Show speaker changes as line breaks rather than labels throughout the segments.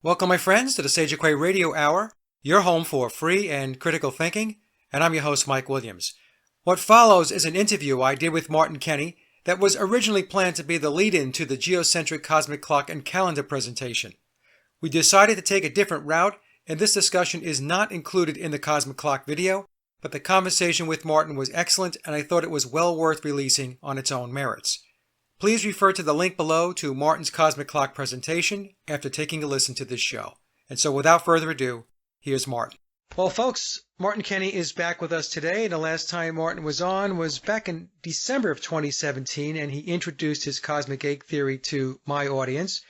Welcome, my friends, to the Quay Radio Hour, your home for free and critical thinking, and I'm your host, Mike Williams. What follows is an interview I did with Martin Kenny that was originally planned to be the lead-in to the geocentric cosmic clock and calendar presentation. We decided to take a different route, and this discussion is not included in the cosmic clock video, but the conversation with Martin was excellent, and I thought it was well worth releasing on its own merits. Please refer to the link below to Martin's Cosmic Clock presentation after taking a listen to this show. And so without further ado, here's Martin. Well, folks, Martin Kenny is back with us today. The last time Martin was on was back in December of 2017, and he introduced his cosmic egg theory to my audience.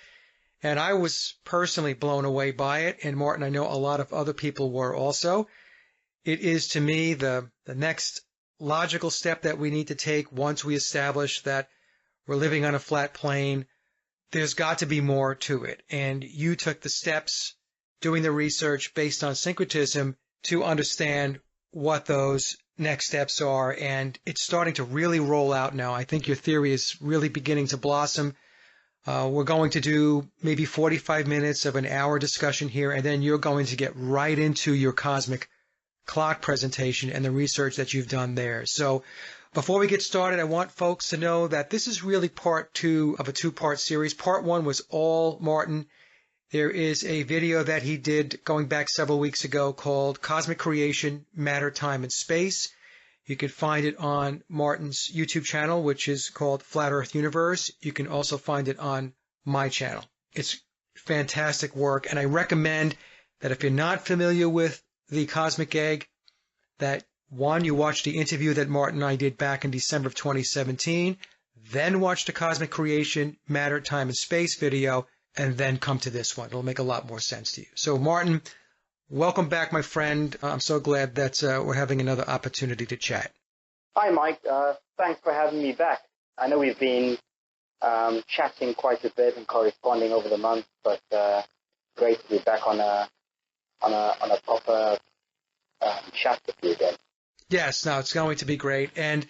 And I was personally blown away by it, and Martin, I know a lot of other people were also. It is, to me, the next logical step that we need to take once we establish that we're living on a flat plane. There's got to be more to it. And you took the steps doing the research based on syncretism to understand what those next steps are. And it's starting to really roll out now. I think your theory is really beginning to blossom. We're going to do maybe 45 minutes of an hour discussion here, and then you're going to get right into your cosmic clock presentation and the research that you've done there. So before we get started, I want folks to know that this is really part two of a two-part series. Part one was all Martin. There is a video that he did going back several weeks ago called Cosmic Creation, Matter, Time, and Space. You can find it on Martin's YouTube channel, which is called Flat Earth Universe. You can also find it on my channel. It's fantastic work, and I recommend that if you're not familiar with the cosmic egg, that one, you watch the interview that Martin and I did back in December of 2017, then watch the Cosmic Creation, Matter, Time, and Space video, and then come to this one. It'll make a lot more sense to you. So, Martin, welcome back, my friend. I'm so glad that we're having another opportunity to chat.
Hi, Mike. Thanks for having me back. I know we've been chatting quite a bit and corresponding over the months, but great to be back on a proper chat with you again.
Yes, no, it's going to be great. And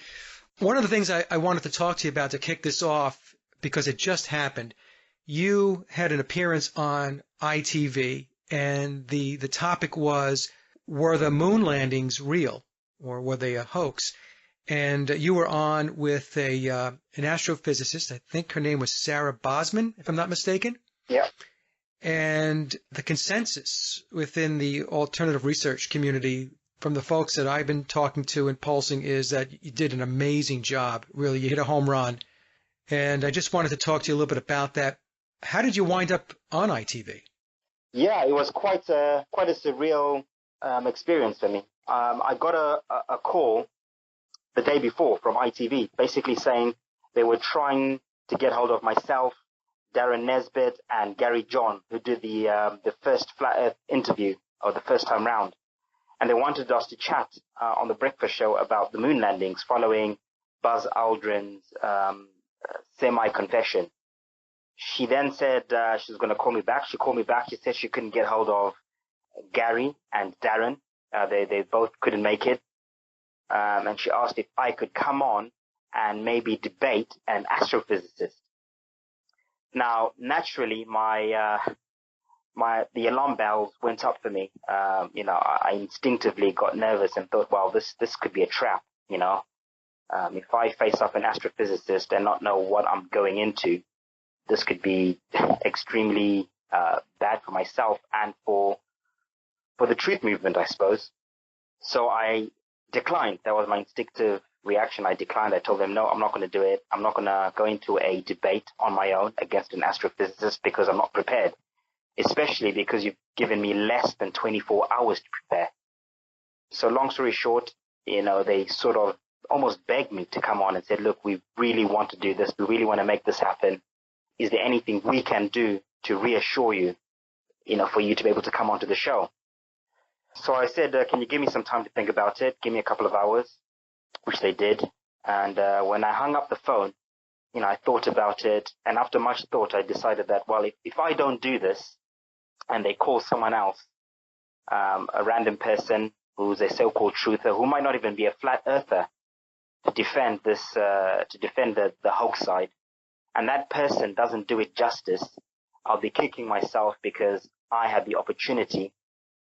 one of the things I wanted to talk to you about to kick this off, because it just happened, you had an appearance on ITV, and the topic was, were the moon landings real, or were they a hoax? And you were on with an astrophysicist. I think her name was Sarah Bosman, if I'm not mistaken.
Yeah.
And the consensus within the alternative research community from the folks that I've been talking to and pulsing is that you did an amazing job. Really, you hit a home run. And I just wanted to talk to you a little bit about that. How did you wind up on ITV?
Yeah, it was quite a surreal experience for me. I got a call the day before from ITV, basically saying they were trying to get hold of myself, Darren Nesbitt, and Gary John, who did the first Flat Earth interview, or the first time round. And they wanted us to chat on the breakfast show about the moon landings following Buzz Aldrin's semi-confession. She then said she was going to call me back. She called me back. She said she couldn't get hold of Gary and Darren. They both couldn't make it. And she asked if I could come on and maybe debate an astrophysicist. Now, naturally, the alarm bells went up for me. I instinctively got nervous and thought, well, this could be a trap. If I face up an astrophysicist and not know what I'm going into, this could be extremely bad for myself and for the truth movement, I suppose. So I declined. That was my instinctive reaction. I declined. I told them, no, I'm not going to do it. I'm not going to go into a debate on my own against an astrophysicist because I'm not prepared, especially because you've given me less than 24 hours to prepare. So long story short, they sort of almost begged me to come on and said, look, we really want to do this. We really want to make this happen. Is there anything we can do to reassure you, for you to be able to come onto the show? So I said, can you give me some time to think about it? Give me a couple of hours, which they did. And when I hung up the phone, I thought about it. And after much thought, I decided that, well, if I don't do this and they call someone else, a random person who's a so-called truther, who might not even be a flat earther, to defend this, to defend the hoax side, and that person doesn't do it justice, I'll be kicking myself because I had the opportunity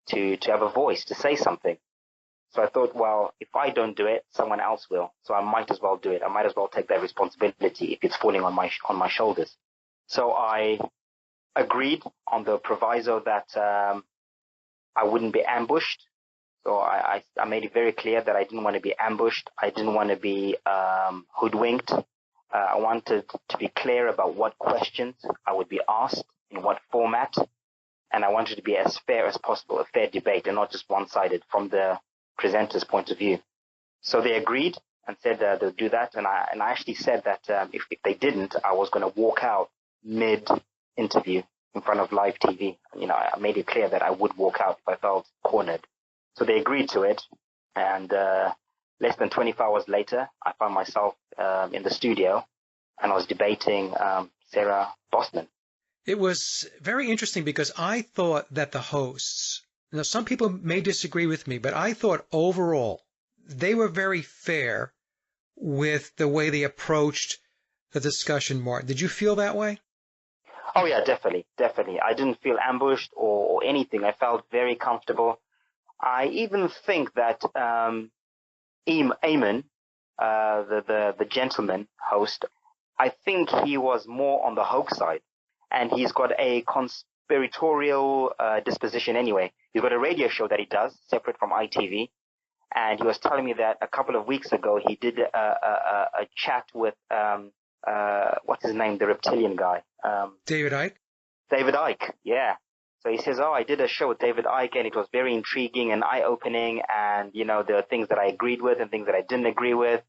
to have a voice, to say something. So I thought, well, if I don't do it, someone else will. So I might as well do it. I might as well take that responsibility if it's falling on my shoulders. So I agreed on the proviso that I wouldn't be ambushed. So I made it very clear that I didn't want to be ambushed. I didn't want to be hoodwinked. I wanted to be clear about what questions I would be asked, in what format, and I wanted to be as fair as possible, a fair debate, and not just one-sided from the presenter's point of view. So they agreed and said they'll do that, and I actually said that if they didn't, I was going to walk out mid-interview in front of live TV. I made it clear that I would walk out if I felt cornered. So they agreed to it, and less than 24 hours later, I found myself in the studio, and I was debating Sarah Bosman.
It was very interesting because I thought that the hosts, some people may disagree with me, but I thought overall they were very fair with the way they approached the discussion, Martin. Did you feel that way?
Oh, yeah, definitely. I didn't feel ambushed or anything. I felt very comfortable. I even think that Eamon, the gentleman host, I think he was more on the hoax side. And he's got a conspiratorial disposition anyway. He's got a radio show that he does, separate from ITV. And he was telling me that a couple of weeks ago he did a chat with, what's his name, the reptilian guy?
David Icke?
David Icke, yeah. So he says, I did a show with David Icke, and it was very intriguing and eye-opening, and, there are things that I agreed with and things that I didn't agree with.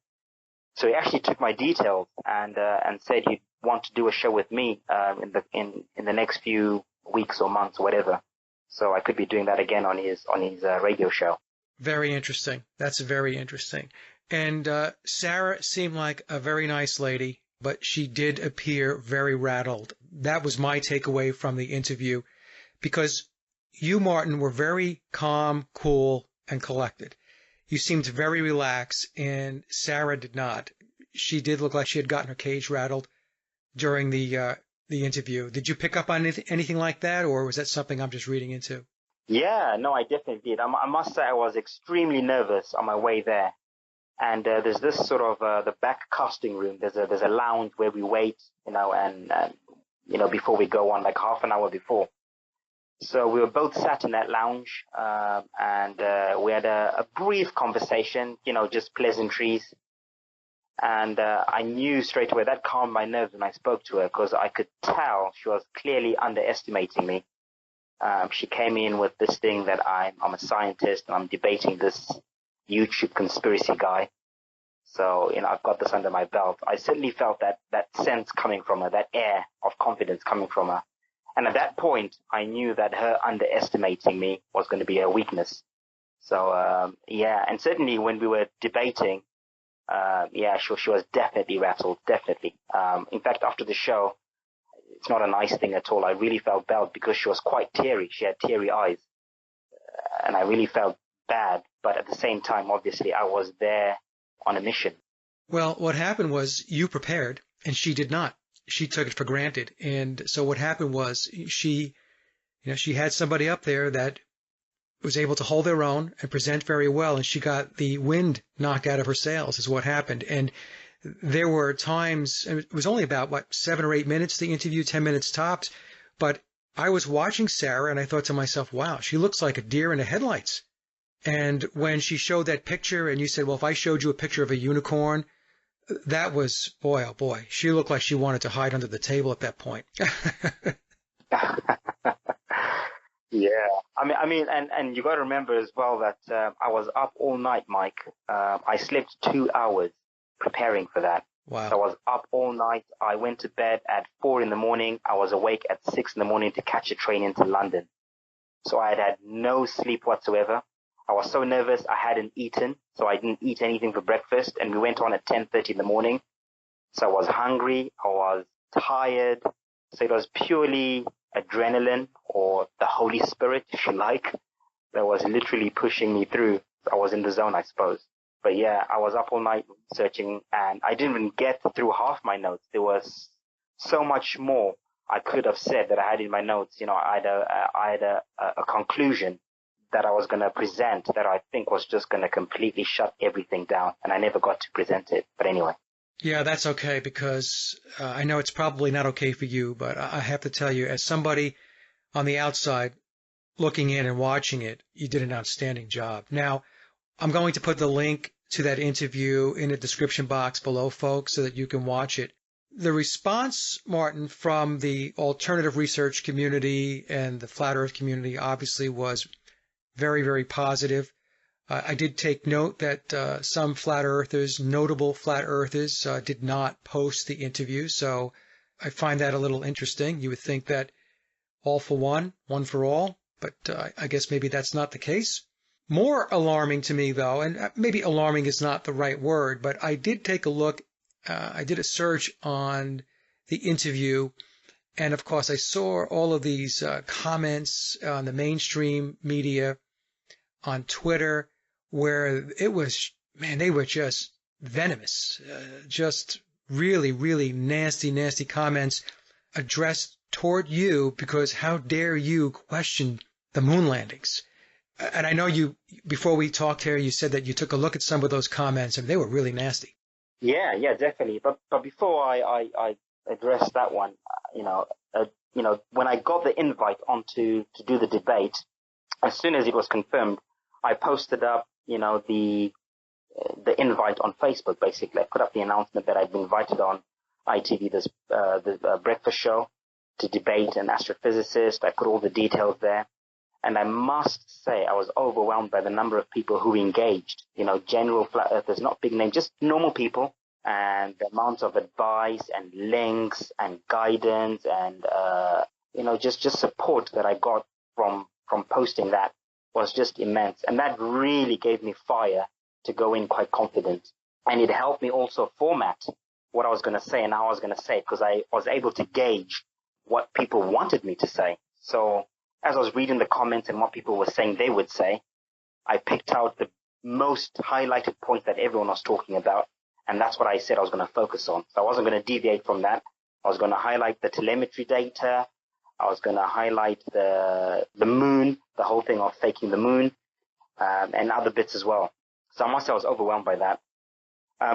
So he actually took my details and said he'd want to do a show with me in the next few weeks or months or whatever. So I could be doing that again on his radio show.
Very interesting. That's very interesting. And Sarah seemed like a very nice lady, but she did appear very rattled. That was my takeaway from the interview, because you, Martin, were very calm, cool, and collected. You seemed very relaxed, and Sarah did not. She did look like she had gotten her cage rattled during the interview. Did you pick up on anything like that, or was that something I'm just reading into?
Yeah, no, I definitely did. I must say I was extremely nervous on my way there. And there's this sort of the back casting room. There's a lounge where we wait, and before we go on, like half an hour before. So we were both sat in that lounge, and we had a brief conversation, just pleasantries. And I knew straight away that calmed my nerves when I spoke to her, because I could tell she was clearly underestimating me. She came in with this thing that I'm a scientist and I'm debating this YouTube conspiracy guy. So, I've got this under my belt. I certainly felt that sense coming from her, that air of confidence coming from her. And at that point, I knew that her underestimating me was going to be her weakness. So, and certainly when we were debating, she was definitely rattled, definitely. In fact, after the show, it's not a nice thing at all. I really felt bad because she was quite teary. She had teary eyes. And I really felt bad. But at the same time, obviously, I was there on a mission.
Well, what happened was you prepared and she did not. She took it for granted. And so what happened was she had somebody up there that was able to hold their own and present very well. And she got the wind knocked out of her sails is what happened. And there were times, and it was only about 7 or 8 minutes, the interview, 10 minutes tops. But I was watching Sarah and I thought to myself, wow, she looks like a deer in the headlights. And when she showed that picture and you said, well, if I showed you a picture of a unicorn, that was, boy, oh boy, she looked like she wanted to hide under the table at that point.
Yeah. I mean, and you got to remember as well that I was up all night, Mike. I slept 2 hours preparing for that.
Wow.
So I was up all night. I went to bed at 4 in the morning. I was awake at 6 in the morning to catch a train into London. So I had no sleep whatsoever. I was so nervous. I hadn't eaten, so I didn't eat anything for breakfast. And we went on at 10:30 in the morning. So I was hungry. I was tired. So it was purely adrenaline, or the Holy Spirit, if you like, that was literally pushing me through. I was in the zone, I suppose. But yeah, I was up all night searching, and I didn't even get through half my notes. There was so much more I could have said that I had in my notes, I had a conclusion that I was going to present that I think was just going to completely shut everything down, and I never got to present it. But anyway.
Yeah, that's okay because I know it's probably not okay for you, but I have to tell you, as somebody on the outside looking in and watching it, you did an outstanding job. Now, I'm going to put the link to that interview in the description box below, folks, so that you can watch it. The response, Martin, from the alternative research community and the flat earth community obviously was very, very positive. I did take note that some flat earthers, notable flat earthers, did not post the interview, so I find that a little interesting. You would think that all for one, one for all, but I guess maybe that's not the case. More alarming to me, though, and maybe alarming is not the right word, but I did take a look, I did a search on the interview, and of course I saw all of these comments on the mainstream media, on Twitter, where it was, man, they were just venomous, just really, really nasty, nasty comments addressed toward you because how dare you question the moon landings? And I know you, before we talked here, you said that you took a look at some of those comments and they were really nasty.
Yeah, definitely. But before I address that one, when I got the invite to do the debate, as soon as it was confirmed, I posted up, the invite on Facebook. Basically, I put up the announcement that I'd been invited on ITV, the breakfast show, to debate an astrophysicist. I put all the details there. And I must say I was overwhelmed by the number of people who engaged, general flat earthers, not big names, just normal people, and the amount of advice and links and guidance and, just support that I got from posting that was just immense. And that really gave me fire to go in quite confident. And it helped me also format what I was going to say and how I was going to say it, because I was able to gauge what people wanted me to say. So as I was reading the comments and what people were saying they would say, I picked out the most highlighted points that everyone was talking about, and that's what I said I was going to focus on. So I wasn't going to deviate from that. I was going to highlight the telemetry data. I was going to highlight the moon, the whole thing of faking the moon, and other bits as well. So I must say I was overwhelmed by that.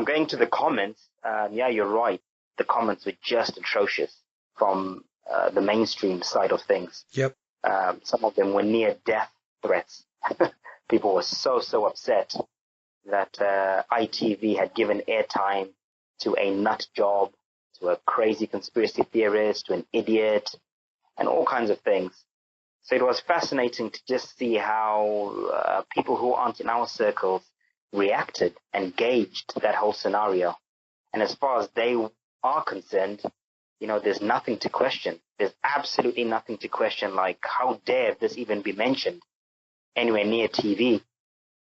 Going to the comments, yeah, you're right. The comments were just atrocious from the mainstream side of things.
Yep.
Some of them were near death threats. People were so upset that ITV had given airtime to a nut job, to a crazy conspiracy theorist, to an idiot, and all kinds of things. So it was fascinating to just see how people who aren't in our circles reacted and gauged that whole scenario. And as far as they are concerned, there's nothing to question. There's absolutely nothing to question, like how dare this even be mentioned anywhere near TV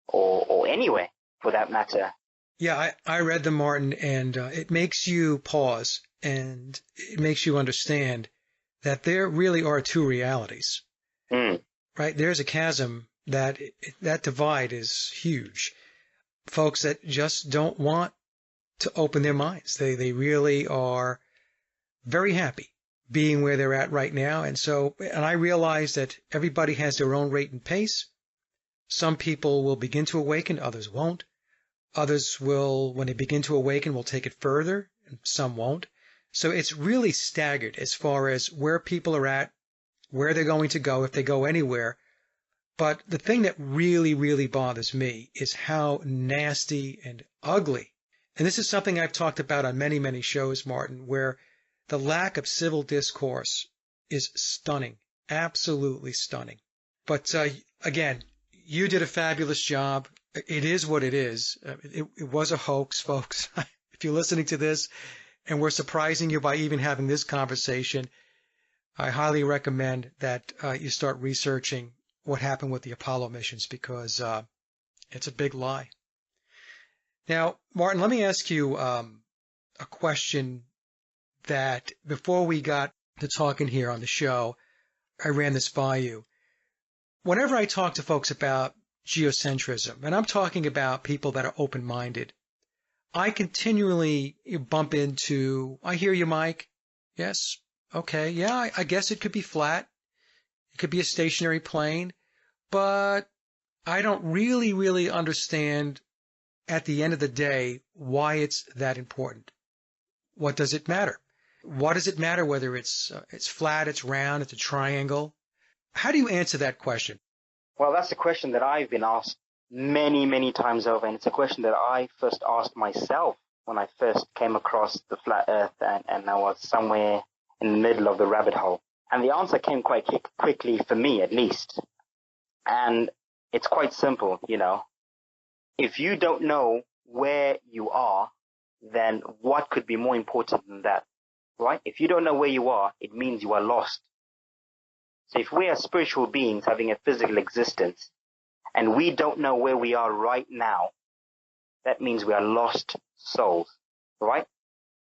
or anywhere for that matter.
Yeah, I read them, Martin, and it makes you pause and it makes you understand that there really are two realities, right? There's a chasm that divide is huge. Folks that just don't want to open their minds. They really are very happy being where they're at right now. And I realize that everybody has their own rate and pace. Some people will begin to awaken, others won't. Others will, when they begin to awaken, will take it further, and some won't. So it's really staggered as far as where people are at, where they're going to go, if they go anywhere. But the thing that really, really bothers me is how nasty and ugly. And this is something I've talked about on many, many shows, Martin, where the lack of civil discourse is stunning, absolutely stunning. But again, you did a fabulous job. It is what it is. It was a hoax, folks. If you're listening to this and we're surprising you by even having this conversation, I highly recommend that you start researching what happened with the Apollo missions because it's a big lie. Now, Martin, let me ask you a question that before we got to talking here on the show, I ran this by you. Whenever I talk to folks about geocentrism, and I'm talking about people that are open-minded, I continually bump into, I hear you, Mike. Yes, Okay, yeah, I guess it could be flat. It could be a stationary plane, but I don't really understand at the end of the day why it's that important. What does it matter? What does it matter whether it's flat, it's round, it's a triangle? How do you answer that question?
Well, that's a question that I've been asked many times over, and it's a question that I first asked myself when I first came across the flat Earth, and I was somewhere in the middle of the rabbit hole. And the answer came quite quickly for me, at least. And it's quite simple, you know. If you don't know where you are, then what could be more important than that, right? If you don't know where you are, it means you are lost. So if we are spiritual beings having a physical existence and we don't know where we are right now, that means we are lost souls, right?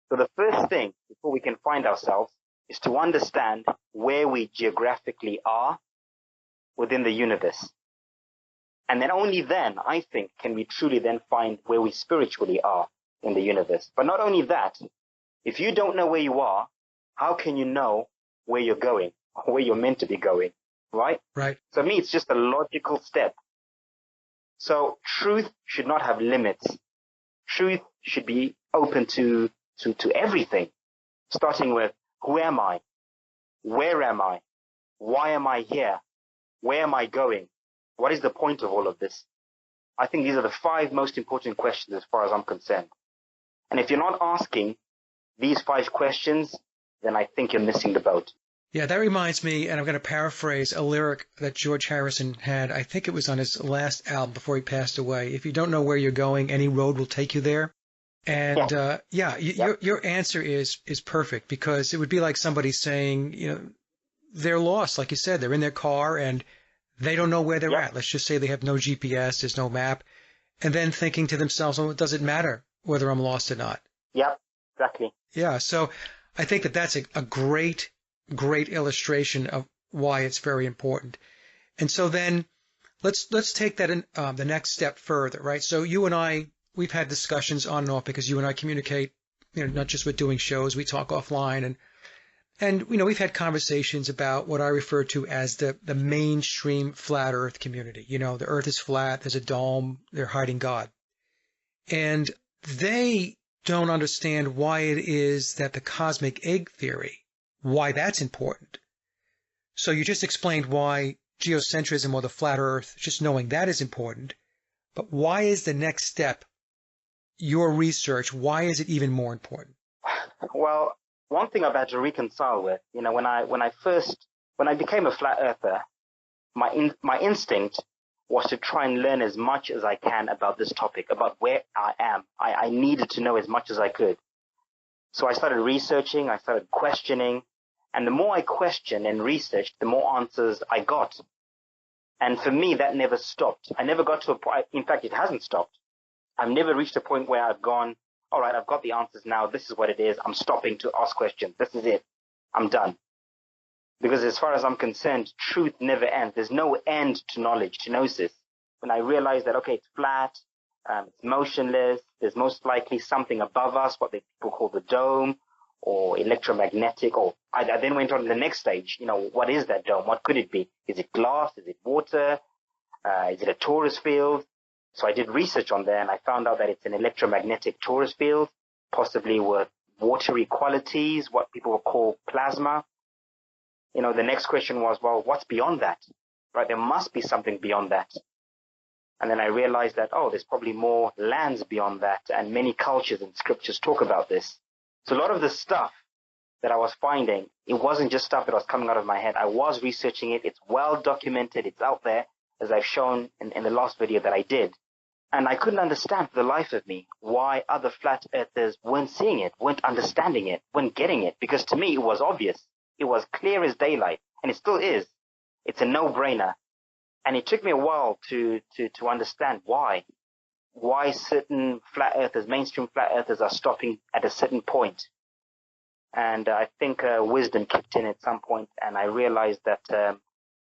So the first thing before we can find ourselves is to understand where we geographically are within the universe. And then only then, I think, can we truly then find where we spiritually are in the universe. But not only that, if you don't know where you are, how can you know where you're going, or where you're meant to be going, right?
Right.
So me, it's just a logical step. So truth should not have limits. Truth should be open to everything, starting with who am I? Where am I? Why am I here? Where am I going? What is the point of all of this? I think these are the 5 most important questions as far as I'm concerned. And if you're not asking these 5 questions, then I think you're missing the boat.
Yeah, that reminds me, and I'm going to paraphrase a lyric that George Harrison had. I think it was on his last album before he passed away. If you don't know where you're going, any road will take you there. And your answer is perfect, because it would be like somebody saying, you know, they're lost, like you said, they're in their car and they don't know where they're at. Let's just say they have no GPS, there's no map, and then thinking to themselves, well, it doesn't matter whether I'm lost or not.
Yep, exactly.
Yeah, so I think that that's a great illustration of why it's very important. And so then let's take that in the next step further, right? So you and I, we've had discussions on and off, because you and I communicate, you know, not just with doing shows, we talk offline, and you know, we've had conversations about what I refer to as the mainstream flat Earth community. You know, the Earth is flat, there's a dome, they're hiding God. And they don't understand why it is that the cosmic egg theory, why that's important. So you just explained why geocentrism or the flat Earth, just knowing that is important. But why is the next step, your research, why is it even more important?
Well, one thing I've had to reconcile with, you know, when I became a flat earther, my instinct was to try and learn as much as I can about this topic, about where I am. I needed to know as much as I could. So I started researching, I started questioning, and the more I questioned and researched, the more answers I got. And for me, that never stopped. I never got to a point, in fact, it hasn't stopped. I've never reached a point where I've gone, all right, I've got the answers now. This is what it is. I'm stopping to ask questions. This is it. I'm done. Because as far as I'm concerned, truth never ends. There's no end to knowledge, to gnosis. When I realized that, okay, it's flat, it's motionless, there's most likely something above us, what people call the dome, or electromagnetic, or I then went on to the next stage. You know, what is that dome? What could it be? Is it glass? Is it water? Is it a torus field? So I did research on there, and I found out that it's an electromagnetic torus field, possibly with watery qualities, what people will call plasma. You know, the next question was, well, what's beyond that? Right? There must be something beyond that. And then I realized that, oh, there's probably more lands beyond that, and many cultures and scriptures talk about this. So a lot of the stuff that I was finding, it wasn't just stuff that was coming out of my head. I was researching it. It's well documented. It's out there, as I've shown in the last video that I did. And I couldn't understand for the life of me why other flat earthers weren't seeing it, weren't understanding it, weren't getting it. Because to me, it was obvious. It was clear as daylight, and it still is. It's a no-brainer. And it took me a while to understand why certain flat earthers, mainstream flat earthers, are stopping at a certain point. And I think wisdom kicked in at some point, and I realized that,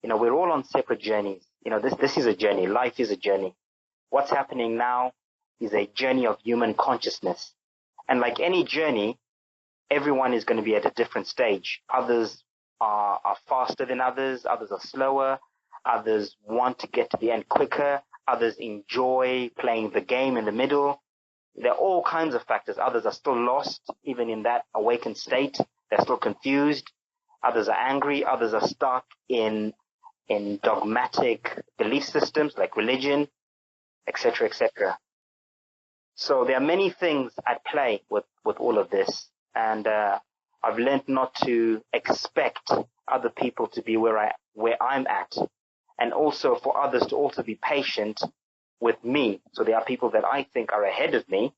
you know, we're all on separate journeys. You know, this is a journey. Life is a journey. What's happening now is a journey of human consciousness. And like any journey, everyone is going to be at a different stage. Others are faster than others are slower, others want to get to the end quicker, others enjoy playing the game in the middle. There are all kinds of factors. Others are still lost, even in that awakened state. They're still confused. Others are angry. Others are stuck in dogmatic belief systems like religion, etc., etc. So there are many things at play with all of this. And I've learned not to expect other people to be where I'm at. And also for others to also be patient with me. So there are people that I think are ahead of me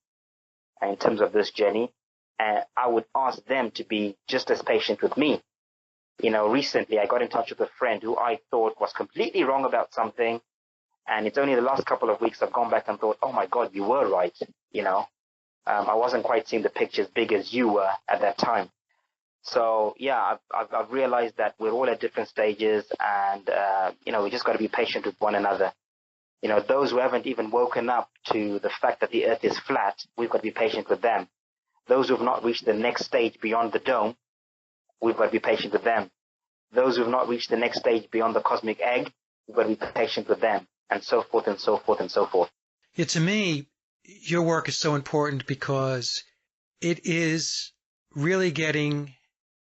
in terms of this journey. And I would ask them to be just as patient with me. Recently I got in touch with a friend who I thought was completely wrong about something. And it's only the last couple of weeks I've gone back and thought, oh my God, you were right. I wasn't quite seeing the picture as big as you were at that time. So yeah, I've realized that we're all at different stages, and we just got to be patient with one another. Those who haven't even woken up to the fact that the earth is flat, we've got to be patient with them. Those who have not reached the next stage beyond the dome, we've got to be patient with them. Those who have not reached the next stage beyond the cosmic egg, we've got to be patient with them, and so forth and so forth and so forth.
Yeah, to me, your work is so important because it is really getting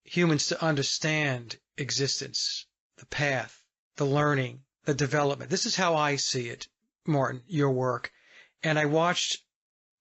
humans to understand existence, the path, the learning, the development. This is how I see it, Martin, your work. And I watched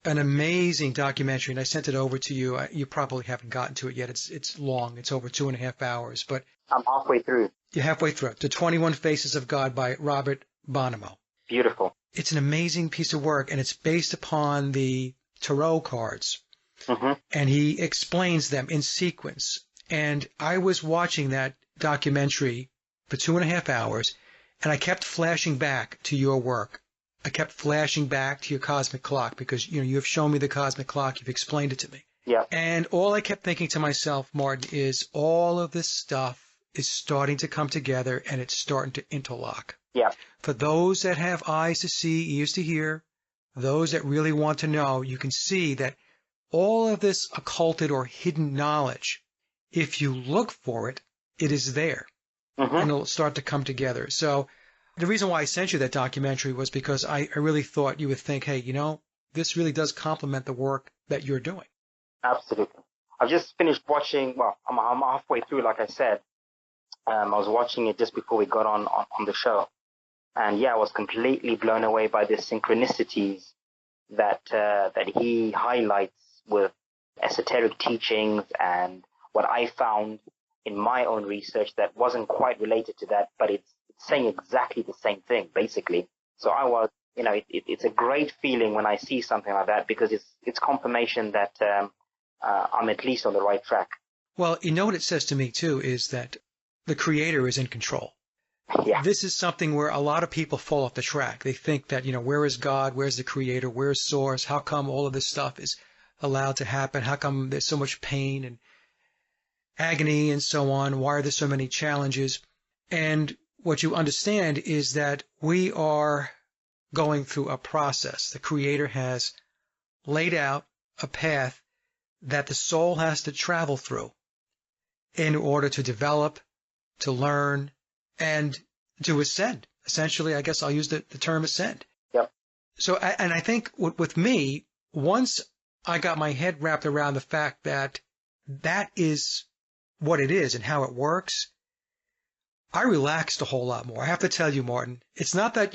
an amazing documentary, and I sent it over to you. You probably haven't gotten to it yet. It's long. It's over 2.5 hours. But
I'm halfway through.
You're halfway through it. The 21 Faces of God by Robert Bonimo.
Beautiful.
It's an amazing piece of work, and it's based upon the tarot cards.
Mm-hmm.
And he explains them in sequence. And I was watching that documentary for 2.5 hours, and I kept flashing back to your work. I kept flashing back to your cosmic clock because, you have shown me the cosmic clock. You've explained it to me.
Yeah.
And all I kept thinking to myself, Martin, is all of this stuff is starting to come together and it's starting to interlock.
Yeah.
For those that have eyes to see, ears to hear, those that really want to know, you can see that all of this occulted or hidden knowledge, if you look for it, it is there.
Mm-hmm.
And it'll start to come together. So the reason why I sent you that documentary was because I really thought you would think, hey, this really does complement the work that you're doing.
Absolutely. I've just finished watching, well, I'm halfway through, like I said. I was watching it just before we got on the show. And yeah, I was completely blown away by the synchronicities that he highlights with esoteric teachings and what I found in my own research that wasn't quite related to that, but it's saying exactly the same thing, basically. So I was, it's a great feeling when I see something like that because it's confirmation that I'm at least on the right track.
Well, what it says to me, too, is that the Creator is in control.
Yeah.
This is something where a lot of people fall off the track. They think that, where is God? Where's the Creator? Where's Source? How come all of this stuff is allowed to happen? How come there's so much pain and agony and so on? Why are there so many challenges? And what you understand is that we are going through a process. The Creator has laid out a path that the soul has to travel through in order to develop, to learn, and to ascend. Essentially, I guess I'll use the term ascend.
Yep.
So, and I think with me, once I got my head wrapped around the fact that that is what it is and how it works, I relaxed a whole lot more. I have to tell you, Martin, it's not that,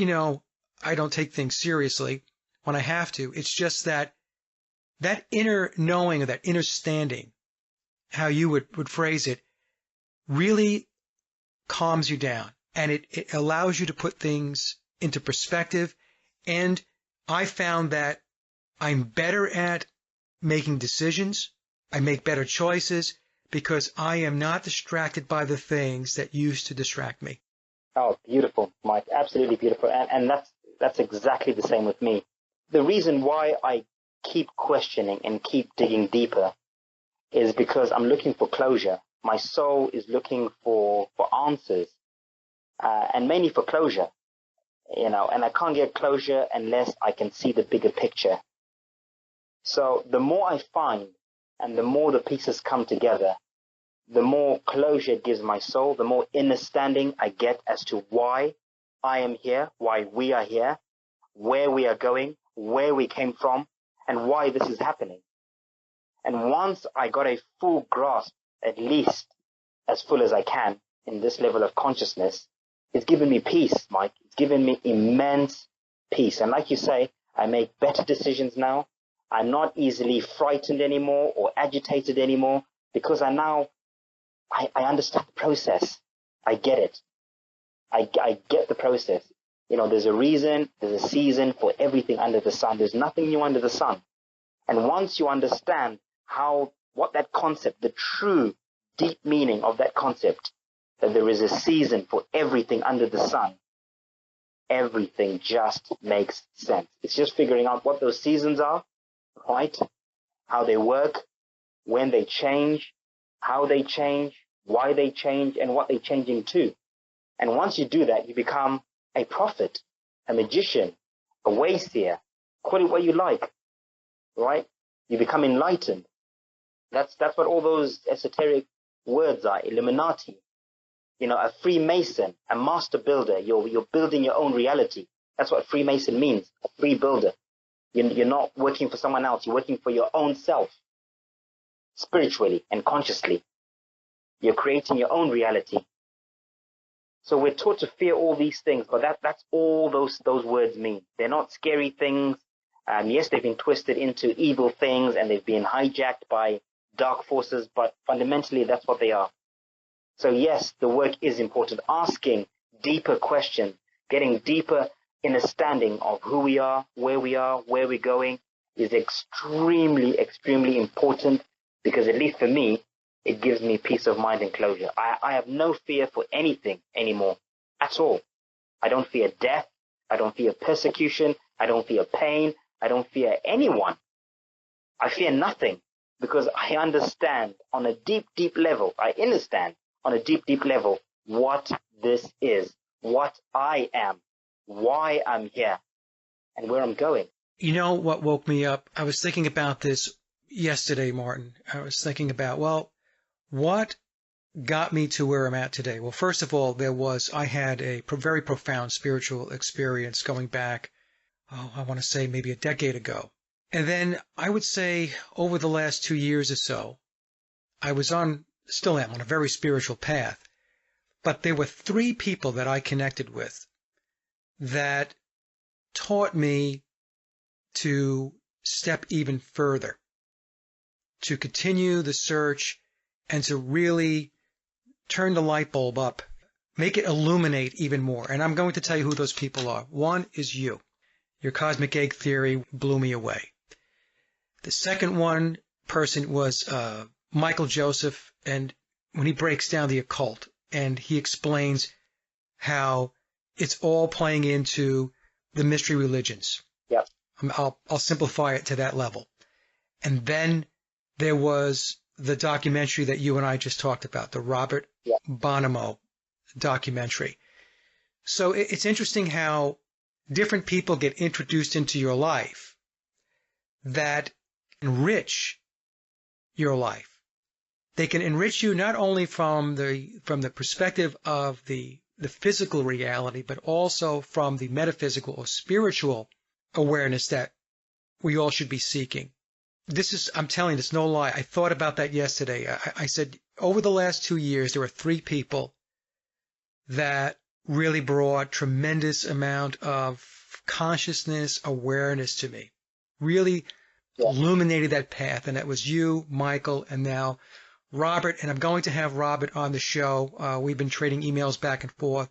I don't take things seriously when I have to. It's just that inner knowing or that inner standing, how you would phrase it, really calms you down, and it allows you to put things into perspective. And I found that I'm better at making decisions. I make better choices because I am not distracted by the things that used to distract me.
Oh, beautiful, Mike. Absolutely beautiful. And that's exactly the same with me. The reason why I keep questioning and keep digging deeper is because I'm looking for closure. My soul is looking for answers, and mainly for closure, and I can't get closure unless I can see the bigger picture. So the more I find And the more the pieces come together, the more closure it gives my soul, the more understanding I get as to why I am here, why we are here, where we are going, where we came from, and why this is happening. And once I got a full grasp, at least as full as I can, in this level of consciousness, it's given me peace, Mike. It's given me immense peace. And like you say, I make better decisions now. I'm not easily frightened anymore or agitated anymore because I understand the process. I get it. I get the process. You know, there's a reason, there's a season for everything under the sun. There's nothing new under the sun. And once you understand what that concept, the true deep meaning of that concept, that there is a season for everything under the sun, everything just makes sense. It's just figuring out what those seasons are, right? How they work, when they change, how they change, why they change, and what they're changing to. And once you do that, you become a prophet, a magician, a wayseer, call it what you like, right? You become enlightened. That's what all those esoteric words are, Illuminati. You know, a Freemason, a master builder. You're building your own reality. That's what Freemason means, a free builder. You're not working for someone else. You're working for your own self, spiritually and consciously. You're creating your own reality. So we're taught to fear all these things, but that's all those words mean. They're not scary things. Yes, they've been twisted into evil things and they've been hijacked by dark forces, but fundamentally that's what they are. So yes, the work is important. Asking deeper questions, getting deeper understanding of who we are, where we're going is extremely, extremely important because at least for me, it gives me peace of mind and closure. I have no fear for anything anymore at all. I don't fear death. I don't fear persecution. I don't fear pain. I don't fear anyone. I fear nothing because I understand on a deep, deep level. I understand on a deep, deep level what this is, what I am, why I'm here, and where I'm going.
You know what woke me up? I was thinking about this yesterday, Martin. I was thinking about, well, what got me to where I'm at today? Well, first of all, I had a very profound spiritual experience going back, I want to say maybe a decade ago. And then I would say over the last 2 years or so, still am on a very spiritual path. But there were 3 people that I connected with that taught me to step even further, to continue the search and to really turn the light bulb up, make it illuminate even more. And I'm going to tell you who those people are. One is you. Your cosmic egg theory blew me away. The second person was Michael Joseph, and when he breaks down the occult and he explains how it's all playing into the mystery religions.
Yep.
I'll simplify it to that level. And then there was the documentary that you and I just talked about, the Robert Bonomo documentary. So it's interesting how different people get introduced into your life that enrich your life. They can enrich you not only from the perspective of the physical reality, but also from the metaphysical or spiritual awareness that we all should be seeking. I'm telling you, it's no lie. I thought about that yesterday. I said, over the last 2 years, there were 3 people that really brought tremendous amount of consciousness, awareness to me, really illuminated that path. And that was you, Michael, and now Robert. And I'm going to have Robert on the show. We've been trading emails back and forth,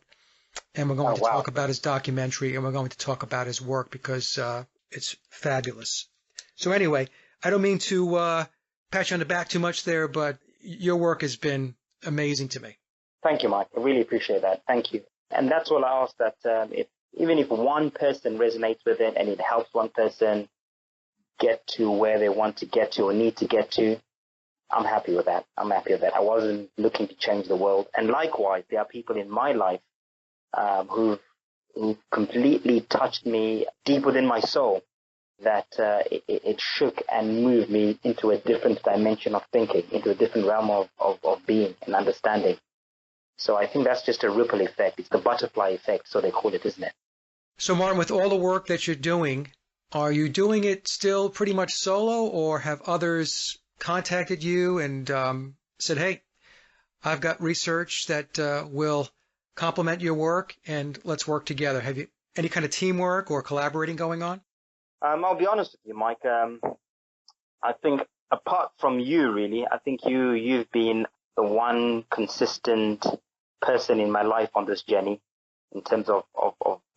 and we're going to talk about his documentary, and we're going to talk about his work because it's fabulous. So anyway, I don't mean to pat you on the back too much there, but your work has been amazing to me.
Thank you, Mike. I really appreciate that. Thank you. And that's all I ask, that even if one person resonates with it and it helps one person get to where they want to get to or need to get to, I'm happy with that. I wasn't looking to change the world. And likewise, there are people in my life who've completely touched me deep within my soul. that it shook and moved me into a different dimension of thinking, into a different realm of being and understanding. So I think that's just a ripple effect. It's the butterfly effect, so they call it, isn't it?
So, Martin, with all the work that you're doing, are you doing it still pretty much solo, or have others contacted you and said, hey, I've got research that will complement your work and let's work together? Have you any kind of teamwork or collaborating going on?
I'll be honest with you, Mike. I think apart from you, really, I think you've been the one consistent person in my life on this journey in terms of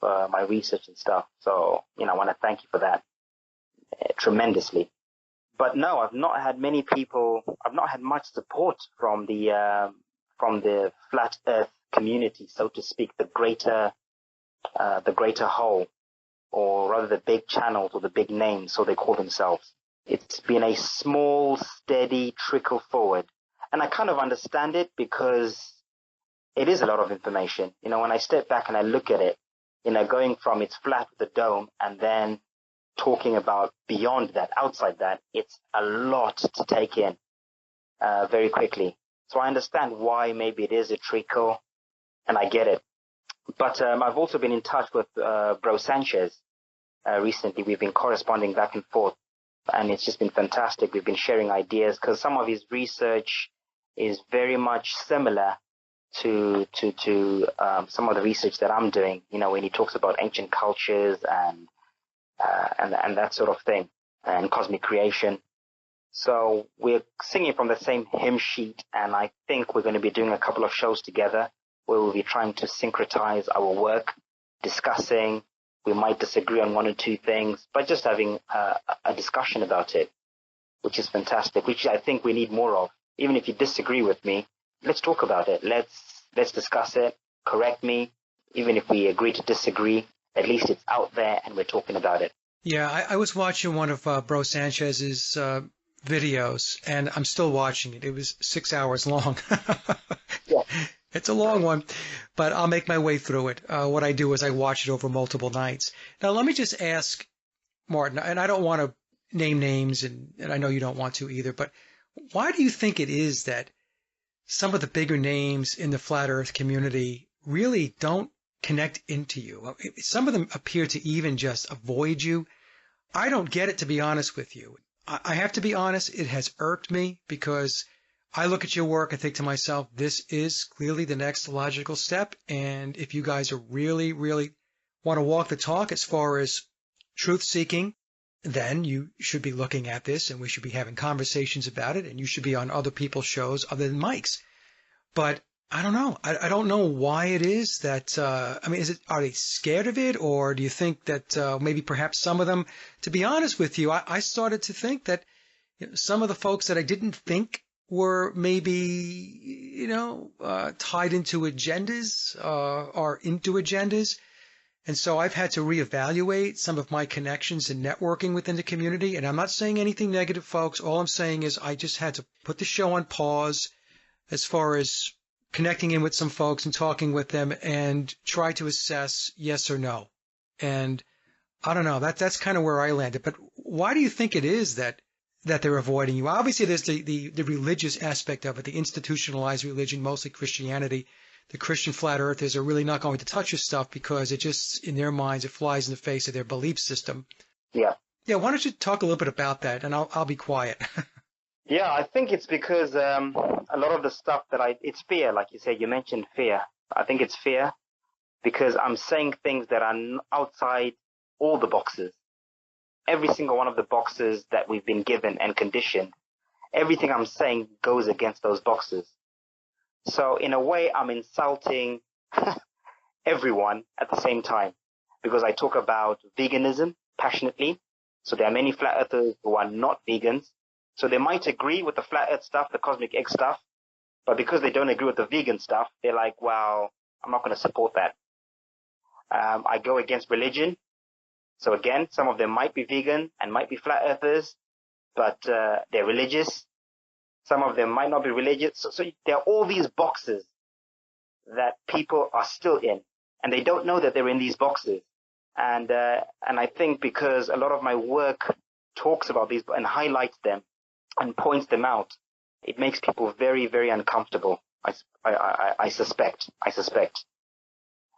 my research and stuff. So, I want to thank you for that tremendously. But no, I've not had many people. I've not had much support from the flat Earth community, so to speak, the greater whole, or rather the big channels or the big names, so they call themselves. It's been a small, steady trickle forward. And I kind of understand it because it is a lot of information. When I step back and I look at it, going from it's flat with a dome and then talking about beyond that, outside that, it's a lot to take in very quickly. So I understand why maybe it is a trickle, and I get it. But I've also been in touch with Bro Sanchez recently. We've been corresponding back and forth, and it's just been fantastic. We've been sharing ideas because some of his research is very much similar to some of the research that I'm doing. When he talks about ancient cultures and that sort of thing, and cosmic creation. So we're singing from the same hymn sheet, and I think we're going to be doing a couple of shows together where we'll be trying to syncretize our work, discussing. We might disagree on one or two things, but just having a discussion about it, which is fantastic, which I think we need more of. Even if you disagree with me, let's talk about it. Let's discuss it, correct me. Even if we agree to disagree, at least it's out there and we're talking about it.
Yeah, I was watching one of Bro Sanchez's videos, and I'm still watching it. It was 6 hours long.
Yeah.
It's a long one, but I'll make my way through it. What I do is I watch it over multiple nights. Now, let me just ask, Martin, and I don't want to name names, and I know you don't want to either, but why do you think it is that some of the bigger names in the flat Earth community really don't connect into you? Some of them appear to even just avoid you. I don't get it, to be honest with you. I have to be honest, it has irked me because I look at your work and think to myself, this is clearly the next logical step. And if you guys are really, really want to walk the talk as far as truth seeking, then you should be looking at this and we should be having conversations about it, and you should be on other people's shows other than Mike's. But I don't know. I don't know why it is that, are they scared of it, or do you think that maybe perhaps some of them, to be honest with you, I started to think that some of the folks that I didn't think were maybe, tied into agendas, are into agendas. And so I've had to reevaluate some of my connections and networking within the community. And I'm not saying anything negative, folks. All I'm saying is I just had to put the show on pause as far as connecting in with some folks and talking with them and try to assess yes or no. And I don't know, that's kind of where I landed. But why do you think it is that they're avoiding you? Obviously, there's the religious aspect of it, the institutionalized religion, mostly Christianity. The Christian flat earthers are really not going to touch your stuff because it just, in their minds, it flies in the face of their belief system.
Yeah.
Yeah, why don't you talk a little bit about that, and I'll be quiet.
Yeah, I think it's because a lot of the stuff it's fear, like you said. You mentioned fear. I think it's fear because I'm saying things that are outside all the boxes. Every single one of the boxes that we've been given and conditioned, everything I'm saying goes against those boxes. So in a way, I'm insulting everyone at the same time because I talk about veganism passionately. So there are many flat earthers who are not vegans. So they might agree with the flat earth stuff, the cosmic egg stuff, but because they don't agree with the vegan stuff, they're like, well, I'm not going to support that. I go against religion. So again, some of them might be vegan and might be flat earthers, but they're religious. Some of them might not be religious. So there are all these boxes that people are still in, and they don't know that they're in these boxes. And I think because a lot of my work talks about these and highlights them and points them out, it makes people very, very uncomfortable. I suspect.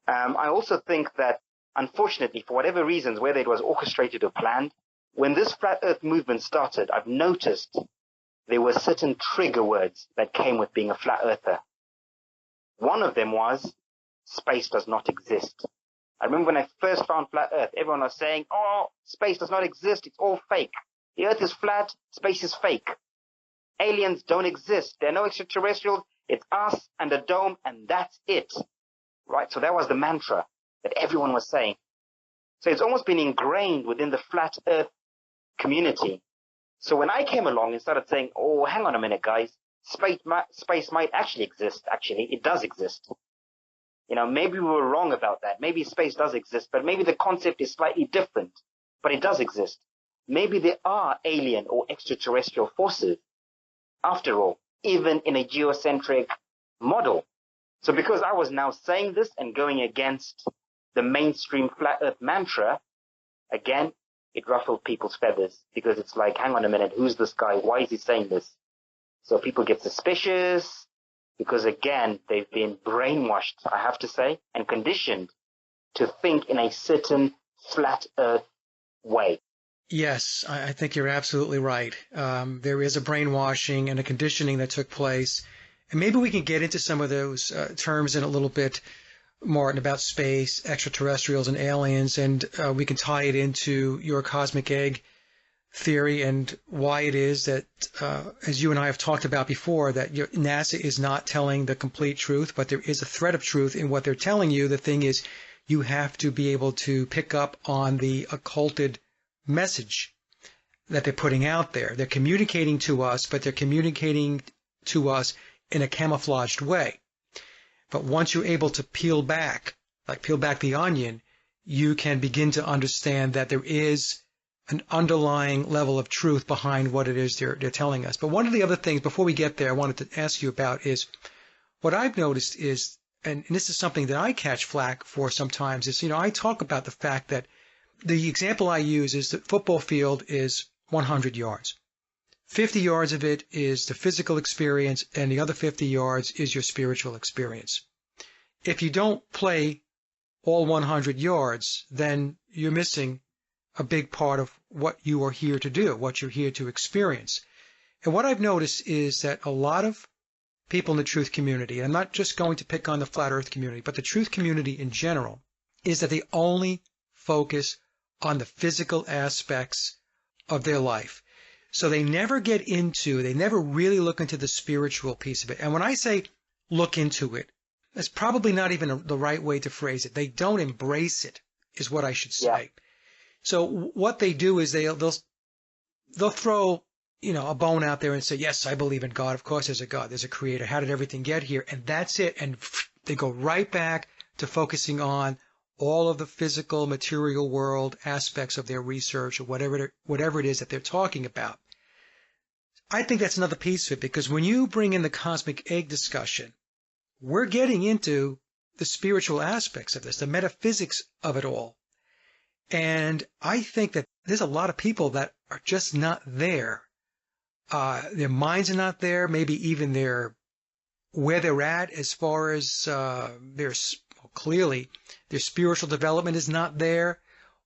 I also think that, unfortunately, for whatever reasons, whether it was orchestrated or planned, when this flat Earth movement started, I've noticed there were certain trigger words that came with being a flat earther. One of them was, space does not exist. I remember when I first found flat Earth, everyone was saying, oh, space does not exist, it's all fake. The Earth is flat, space is fake. Aliens don't exist, there are no extraterrestrials, it's us and a dome, and that's it. Right? So that was the mantra that everyone was saying. So it's almost been ingrained within the flat Earth community. So when I came along and started saying, oh, hang on a minute, guys, space might actually exist. Actually, it does exist. You know, maybe we were wrong about that. Maybe space does exist, but maybe the concept is slightly different. But it does exist. Maybe there are alien or extraterrestrial forces, after all, even in a geocentric model. So because I was now saying this and going against the mainstream flat Earth mantra, again, it ruffled people's feathers because it's like, hang on a minute, who's this guy? Why is he saying this? So people get suspicious because, again, they've been brainwashed, I have to say, and conditioned to think in a certain flat Earth way.
Yes, I think you're absolutely right. There is a brainwashing and a conditioning that took place. And maybe we can get into some of those terms in a little bit, Martin, about space, extraterrestrials, and aliens, and we can tie it into your cosmic egg theory and why it is that, as you and I have talked about before, that NASA is not telling the complete truth, but there is a thread of truth in what they're telling you. The thing is, you have to be able to pick up on the occulted message that they're putting out there. They're communicating to us, but they're communicating to us in a camouflaged way. But once you're able to peel back the onion, you can begin to understand that there is an underlying level of truth behind what it is they're telling us. But one of the other things, before we get there, I wanted to ask you about is what I've noticed is, and this is something that I catch flack for sometimes, is, I talk about the fact that the example I use is that football field is 100 yards. 50 yards of it is the physical experience, and the other 50 yards is your spiritual experience. If you don't play all 100 yards, then you're missing a big part of what you are here to do, what you're here to experience. And what I've noticed is that a lot of people in the truth community, and I'm not just going to pick on the flat earth community, but the truth community in general, is that they only focus on the physical aspects of their life. So they never really look into the spiritual piece of it. And when I say look into it, that's probably not even the right way to phrase it. They don't embrace it, is what I should say.
Yeah.
So what they do is they'll throw, a bone out there and say, yes, I believe in God. Of course there's a God. There's a creator. How did everything get here? And that's it. And they go right back to focusing on all of the physical, material world aspects of their research or whatever it is that they're talking about. I think that's another piece of it, because when you bring in the cosmic egg discussion, we're getting into the spiritual aspects of this, the metaphysics of it all. And I think that there's a lot of people that are just not there. Their minds are not there, maybe even where they're at as far as clearly their spiritual development is not there,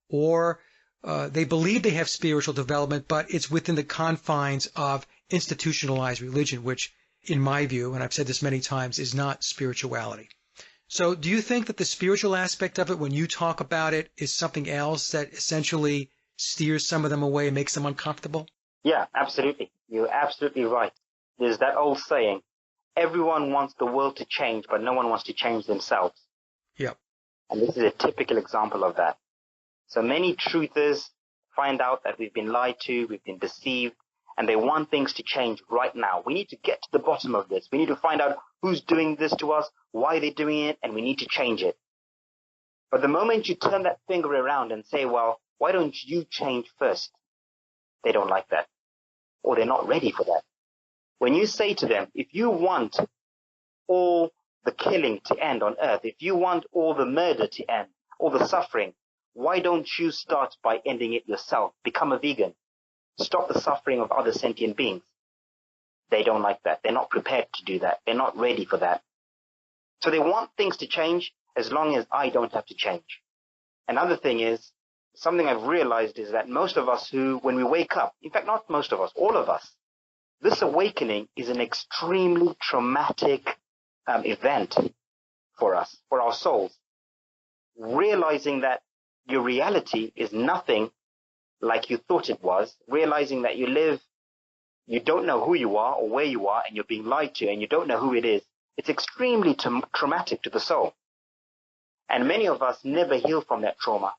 or they believe they have spiritual development, but it's within the confines of institutionalized religion, which, in my view, and I've said this many times, is not spirituality. So do you think that the spiritual aspect of it, when you talk about it, is something else that essentially steers some of them away and makes them uncomfortable?
Yeah, absolutely. You're absolutely right. There's that old saying, everyone wants the world to change, but no one wants to change themselves.
Yep.
And this is a typical example of that. So many truthers find out that we've been lied to, we've been deceived, and they want things to change right now. We need to get to the bottom of this. We need to find out who's doing this to us, why they're doing it, and we need to change it. But the moment you turn that finger around and say, well, why don't you change first? They don't like that, or they're not ready for that. When you say to them, if you want all the killing to end on earth, if you want all the murder to end, all the suffering, Why don't you start by ending it yourself? Become a vegan. Stop the suffering of other sentient beings. They don't like that. They're not prepared to do that. They're not ready for that. So they want things to change as long as I don't have to change. Another thing is, something I've realized is that most of us when we wake up, in fact, not most of us, all of us, this awakening is an extremely traumatic event for us, for our souls. Realizing that your reality is nothing like you thought it was, realizing that you don't know who you are or where you are, and you're being lied to, and you don't know who it is. It's extremely traumatic to the soul. And many of us never heal from that trauma.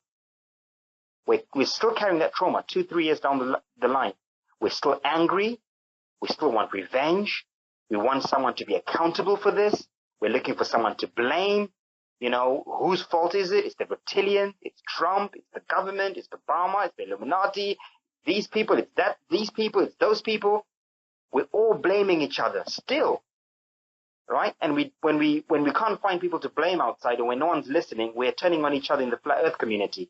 We're still carrying that trauma 2-3 years down the line. We're still angry. We still want revenge. We want someone to be accountable for this. We're looking for someone to blame. Whose fault is it? It's the reptilians, it's Trump, it's the government, it's Obama, it's the Illuminati, these people, it's these people, it's those people. We're all blaming each other still, right? And when we can't find people to blame outside, or when no one's listening, we're turning on each other in the flat earth community,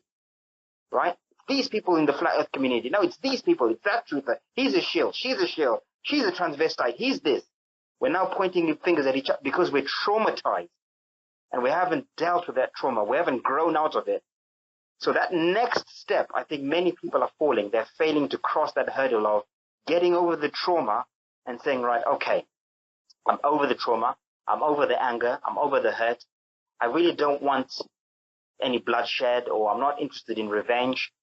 right? These people in the flat earth community. No, it's these people, it's that truther. He's a shill, she's a shill, she's a transvestite, he's this. We're now pointing fingers at each other because we're traumatized. And we haven't dealt with that trauma. We haven't grown out of it. So that next step, I think many people are falling. They're failing to cross that hurdle of getting over the trauma and saying, right, okay, I'm over the trauma. I'm over the anger. I'm over the hurt. I really don't want any bloodshed, or I'm not interested in revenge.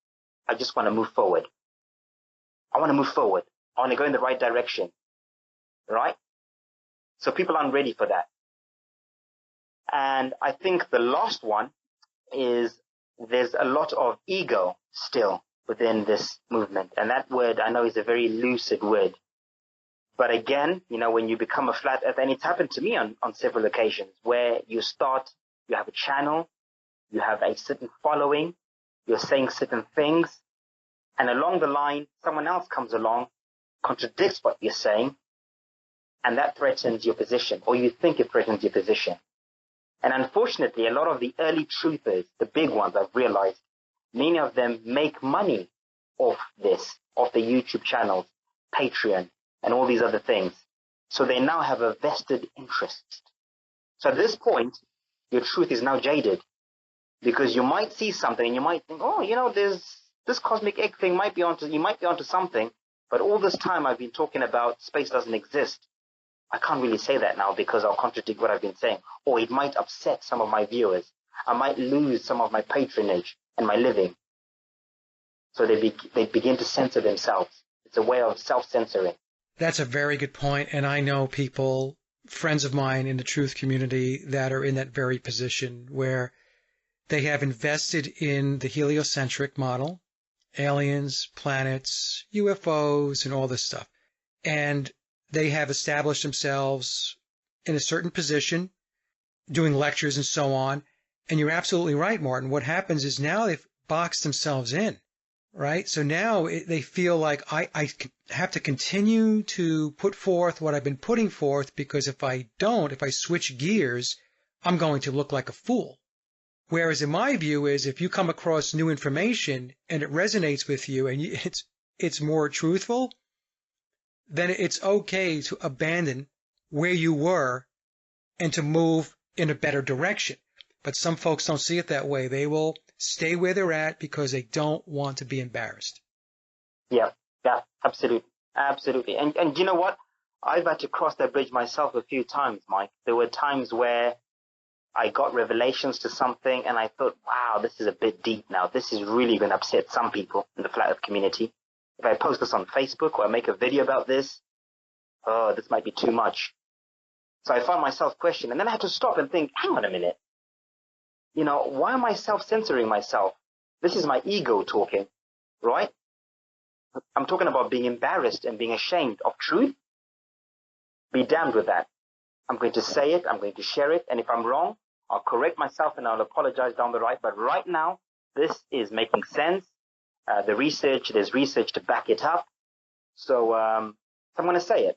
I just want to move forward. I want to move forward. I want to go in the right direction. Right? So people aren't ready for that. And I think the last one is there's a lot of ego still within this movement. And that word, I know, is a very lucid word. But again, when you become a flat earth, and it's happened to me on several occasions, where you have a channel, you have a certain following, you're saying certain things, and along the line, someone else comes along, contradicts what you're saying, and that threatens your position, or you think it threatens your position. And unfortunately, a lot of the early truthers, the big ones, I've realized, many of them make money off this, off the YouTube channels, Patreon, and all these other things. So they now have a vested interest. So at this point, your truth is now jaded, because you might see something and you might think, there's this cosmic egg thing you might be onto something, but all this time I've been talking about space doesn't exist. I can't really say that now because I'll contradict what I've been saying. Or it might upset some of my viewers. I might lose some of my patronage and my living. So they begin to censor themselves. It's a way of self-censoring.
That's a very good point. And I know people, friends of mine in the truth community, that are in that very position where they have invested in the heliocentric model, aliens, planets, UFOs, and all this stuff. And they have established themselves in a certain position, doing lectures and so on. And you're absolutely right, Martin. What happens is now they've boxed themselves in, right? So now they feel like I have to continue to put forth what I've been putting forth, because if I switch gears, I'm going to look like a fool. Whereas in my view is, if you come across new information and it resonates with you and it's more truthful, then it's okay to abandon where you were and to move in a better direction. But some folks don't see it that way. They will stay where they're at because they don't want to be embarrassed.
Yeah, absolutely. Absolutely. And you know what? I've had to cross that bridge myself a few times, Mike. There were times where I got revelations to something and I thought, wow, this is a bit deep now. This is really going to upset some people in the flat earth community. If I post this on Facebook or I make a video about this, this might be too much. So I found myself questioning, and then I had to stop and think, hang on a minute. Why am I self-censoring myself? This is my ego talking, right? I'm talking about being embarrassed and being ashamed of truth. Be damned with that. I'm going to say it, I'm going to share it, and if I'm wrong, I'll correct myself and I'll apologize down the line. But right now, this is making sense. There's research to back it up. So I'm going to say it.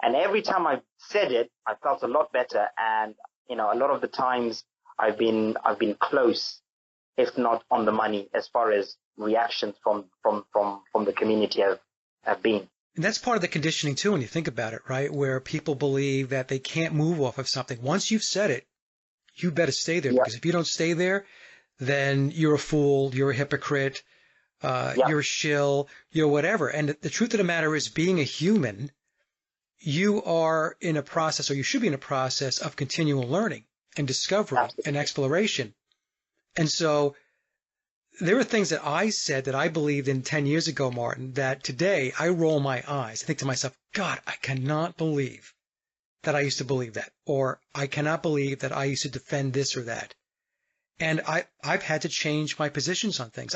And every time I've said it, I felt a lot better. And, a lot of the times I've been close if not on the money, as far as reactions from the community have been.
And that's part of the conditioning too, when you think about it, right? Where people believe that they can't move off of something. Once you've said it, you better stay there,
Yeah,
because if you don't stay there, then you're a fool, you're a hypocrite,
yeah,
you're a shill, you're whatever. And the truth of the matter is, being a human, you are in a process, or you should be in a process of continual learning and discovery and
absolutely.
exploration. And so there are things that I said that I believed in 10 years ago, Martin, that today I roll my eyes. I think to myself, God, I cannot believe that I used to believe that, or I cannot believe that I used to defend this or that. And I've had to change my positions on things.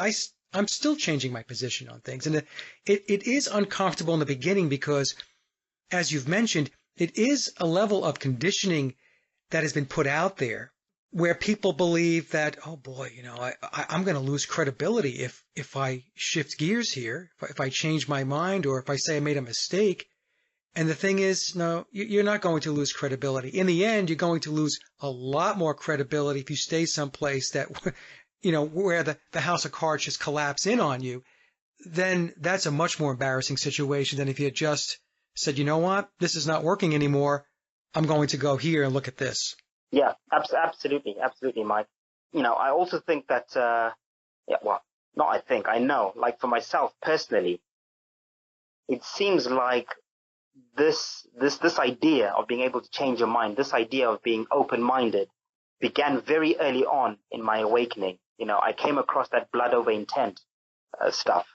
I'm still changing my position on things. And it is uncomfortable in the beginning because, as you've mentioned, it is a level of conditioning that has been put out there where people believe that, oh boy, I'm going to lose credibility if I shift gears here, if I change my mind, or if I say I made a mistake. And the thing is, no, you're not going to lose credibility. In the end, you're going to lose a lot more credibility if you stay someplace that, where the house of cards just collapse in on you. Then that's a much more embarrassing situation than if you had just said, you know what, this is not working anymore. I'm going to go here and look at this.
Yeah, absolutely, absolutely, Mike. I also think that, yeah, well, not I think, I know, like for myself personally, it seems like this idea of being able to change your mind, this idea of being open-minded, began very early on in my awakening. I came across that blood over intent stuff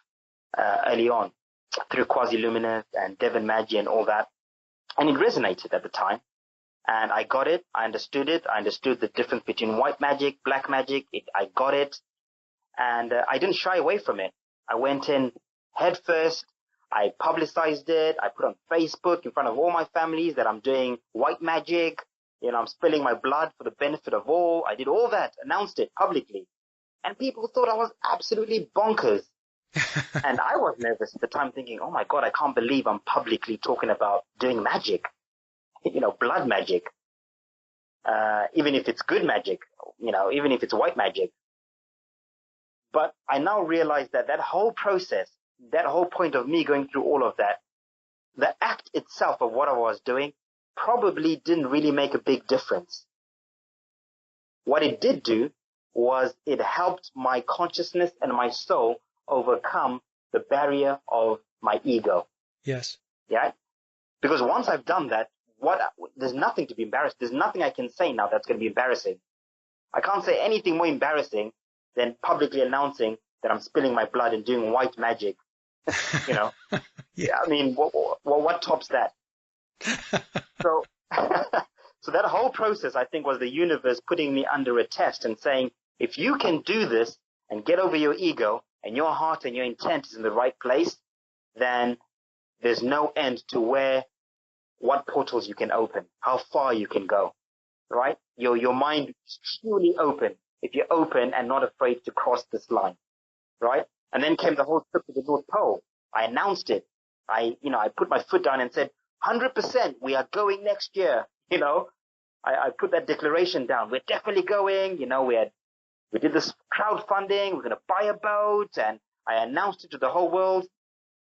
early on through Quasi-Luminous and Devon Maggi and all that, and it resonated at the time. And I got it. I understood it. I understood the difference between white magic, black magic. I got it. And I didn't shy away from it. I went in head first. I publicized it. I put on Facebook in front of all my families that I'm doing white magic. I'm spilling my blood for the benefit of all. I did all that, announced it publicly. And people thought I was absolutely bonkers. And I was nervous at the time, thinking, oh my God, I can't believe I'm publicly talking about doing magic. Blood magic, even if it's good magic, even if it's white magic. But I now realize that whole process, that whole point of me going through all of that, the act itself of what I was doing probably didn't really make a big difference. What it did do was it helped my consciousness and my soul overcome the barrier of my ego.
Yes.
Yeah. Because once I've done that, there's nothing to be embarrassed. There's nothing I can say now that's going to be embarrassing. I can't say anything more embarrassing than publicly announcing that I'm spilling my blood and doing white magic.
Yeah.
I mean, what tops that? So, so that whole process, I think, was the universe putting me under a test and saying, if you can do this and get over your ego and your heart and your intent is in the right place, then there's no end to what portals you can open, how far you can go, right? Your mind is truly open if you're open and not afraid to cross this line, right? And then came the whole trip to the North Pole. I announced it. I put my foot down and said, 100%, we are going next year. I put that declaration down. We're definitely going. We did this crowdfunding. We're going to buy a boat, and I announced it to the whole world.